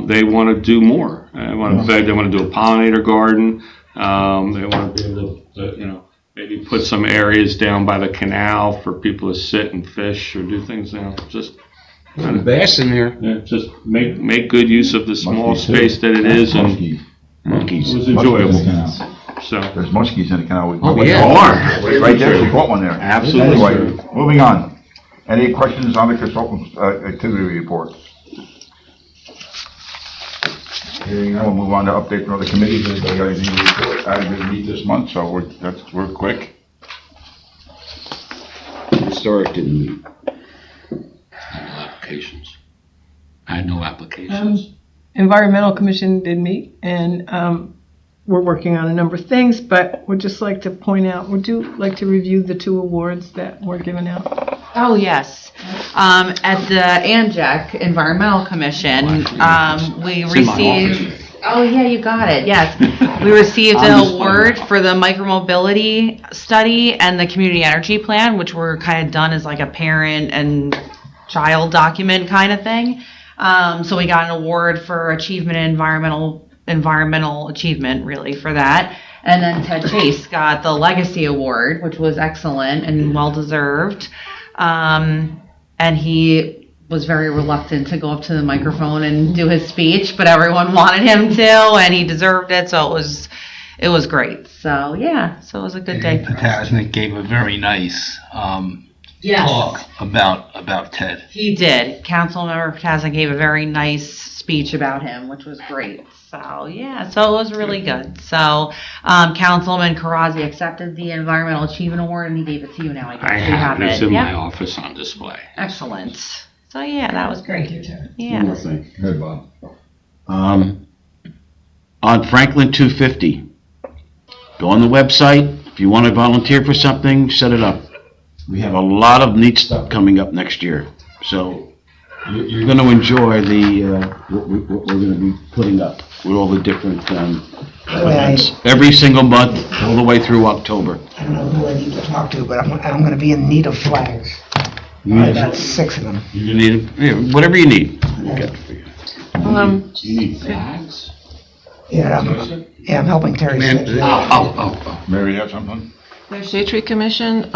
They want to do more. They want to do a pollinator garden. They want to be able to, maybe put some areas down by the canal for people to sit and fish or do things, just. And bass in there. Yeah, just make good use of the small space that it is, and Monkeys. it was enjoyable. So There's muskies in the canal. Oh, yeah. Right there, we caught one there. Absolutely. Anyway, moving on. Any questions on the consultant's activity report? Hearing none, we'll move on to update from other committees. Anybody got anything to report? I didn't meet this month, so we're quick. Historic didn't meet. Applications. I had no applications. Environmental Commission did meet, and we're working on a number of things, but would just like to point out, would you like to review the 2 awards that were given out? Oh, yes. At the ANJAC Environmental Commission, we It's in my received... Oh, yeah, you got it, yes. We received an award for the micromobility study and the community energy plan, which were kind of done as like a parent and child document kind of thing. So we got an award for achievement in environmental achievement, really, for that. And then Ted Chase got the Legacy Award, which was excellent and well-deserved. And he was very reluctant to go up to the microphone and do his speech, but everyone wanted him to, and he deserved it, so it was great. So, yeah, so it was a good day for us. Potasnik gave a very nice talk about Ted. He did. Councilmember Potasnik gave a very nice speech about him, which was great. So, yeah, so it was really good. So, Councilman Karazi accepted the Environmental Achievement Award, and he gave it to you now. I guess you have it. It's in my office on display. Excellent. So, yeah, that was great. Thank you, Terry. Yeah. One more thing. Go ahead, Bob. On Franklin 250, go on the website. If you want to volunteer for something, set it up. We have a lot of neat stuff coming up next year. So you're going to enjoy what we're going to be putting up with all the different events. Every single month, all the way through October. I don't know who I need to talk to, but I'm gonna be in need of flags. I got 6 of them. You need whatever you need. You need flags? Yeah, I'm helping Terry. Mary, you have something? The Shade Tree Commission,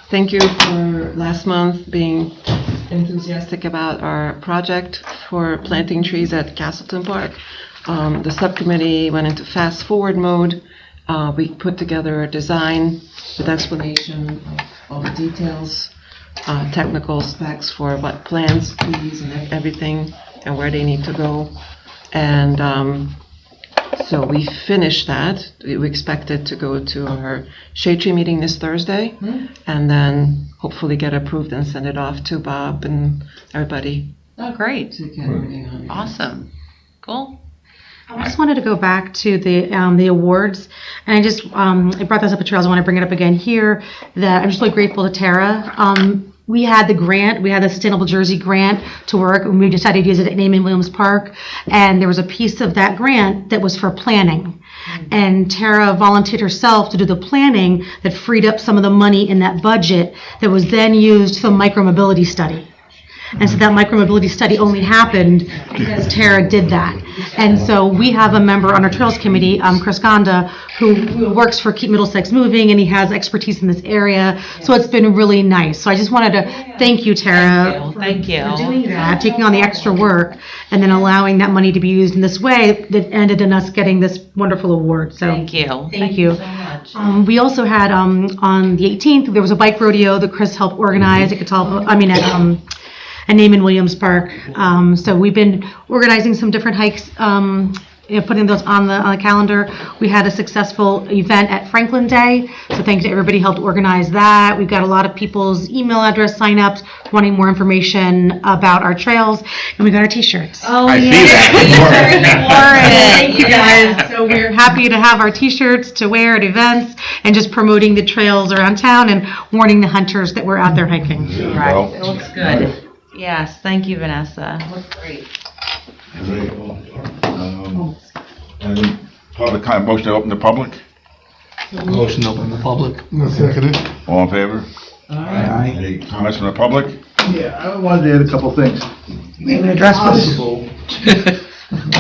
thank you for last month being enthusiastic about our project for planting trees at Castleton Park. The subcommittee went into fast forward mode. We put together a design with explanation of all the details, technical specs for what plants, trees, and everything, and where they need to go. And so we finished that. We expect it to go to our shade tree meeting this Thursday, and then hopefully get approved and send it off to Bob and everybody. Oh, great. To get everything on. Awesome. Cool. I just wanted to go back to the awards, and I brought this up at Trails. I want to bring it up again here. That I'm just really grateful to Tara. We had the grant, we had the Sustainable Jersey grant to work, and we decided to use it at Naaman Williams Park. And there was a piece of that grant that was for planning. And Tara volunteered herself to do the planning that freed up some of the money in that budget that was then used for the micromobility study. And so that micromobility study only happened because Tara did that. And so we have a member on our Trails Committee, Chris Gonda, who works for Keep Middlesex Moving, and he has expertise in this area. So it's been really nice. So I just wanted to thank you, Tara, Thank you. for doing that, taking on the extra work, and then allowing that money to be used in this way that ended in us getting this wonderful award. So Thank you. Thank you. so much. We also had, on the 18th, there was a bike rodeo that Chris helped organize at and Naaman Williams Park. So we've been organizing some different hikes, putting those on the calendar. We had a successful event at Franklin Day, so thanks to everybody who helped organize that. We've got a lot of people's email address signups wanting more information about our trails, and we got our t-shirts. Oh, I see that. Thank you guys. So we're happy to have our t-shirts to wear at events and just promoting the trails around town and warning the hunters that we're out there hiking. Right, it looks good. Yes, thank you, Vanessa. Looks great. And then part of the kind of motion to open the public, Motion to open the public. Second. all in favor? Any comments from the public? Yeah, I wanted to add a couple things. Name and address, please.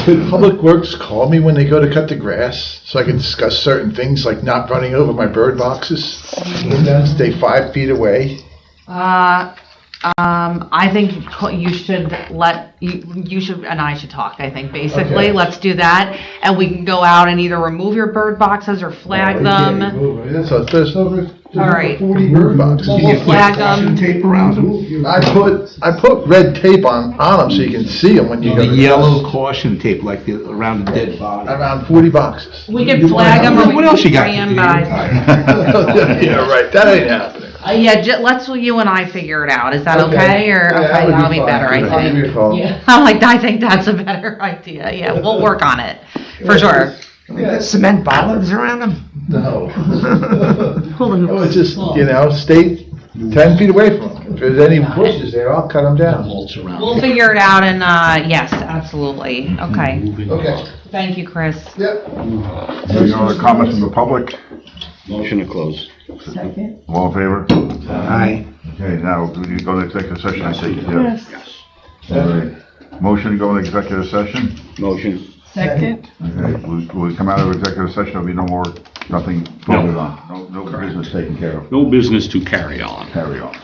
Could Public Works call me when they go to cut the grass, so I can discuss certain things, like not running over my bird boxes? Stay 5 feet away. I think you should you should, and I should talk, I think, basically. Okay. Let's do that, and we can go out and either remove your bird boxes or flag them. So there's over All right. 40 bird boxes. We'll flag them. Tape around them. I put red tape on them so you can see them when you go The to yellow caution tape, like around the dead body. around 40 boxes. We can flag them or we What else you can got? stand by. Yeah, right, that ain't happening. Yeah, let's you and I figure it out. Is that okay? Or Yeah, that okay, would that'll be fine. better, I I'll give you a think. call. Yeah, I think that's a better idea. Yeah, we'll work on it for sure. Cement bollards around them? No. Hula hoops. Oh, it's just, stay 10 feet away from them. If there's any bushes there, I'll cut them down. We'll figure it out and yes, absolutely. Okay. Okay. Thank you, Chris. Yep. Any other comments from the public? Motion to close. Second. All in favor? Aye. Okay, now, do we go to executive session, I take it? Yes. All right. Motion to go into executive session? Motion. Second. Okay, we come out of executive session, there'll be nothing voted on, no business taken care of, No business to carry on. carry on.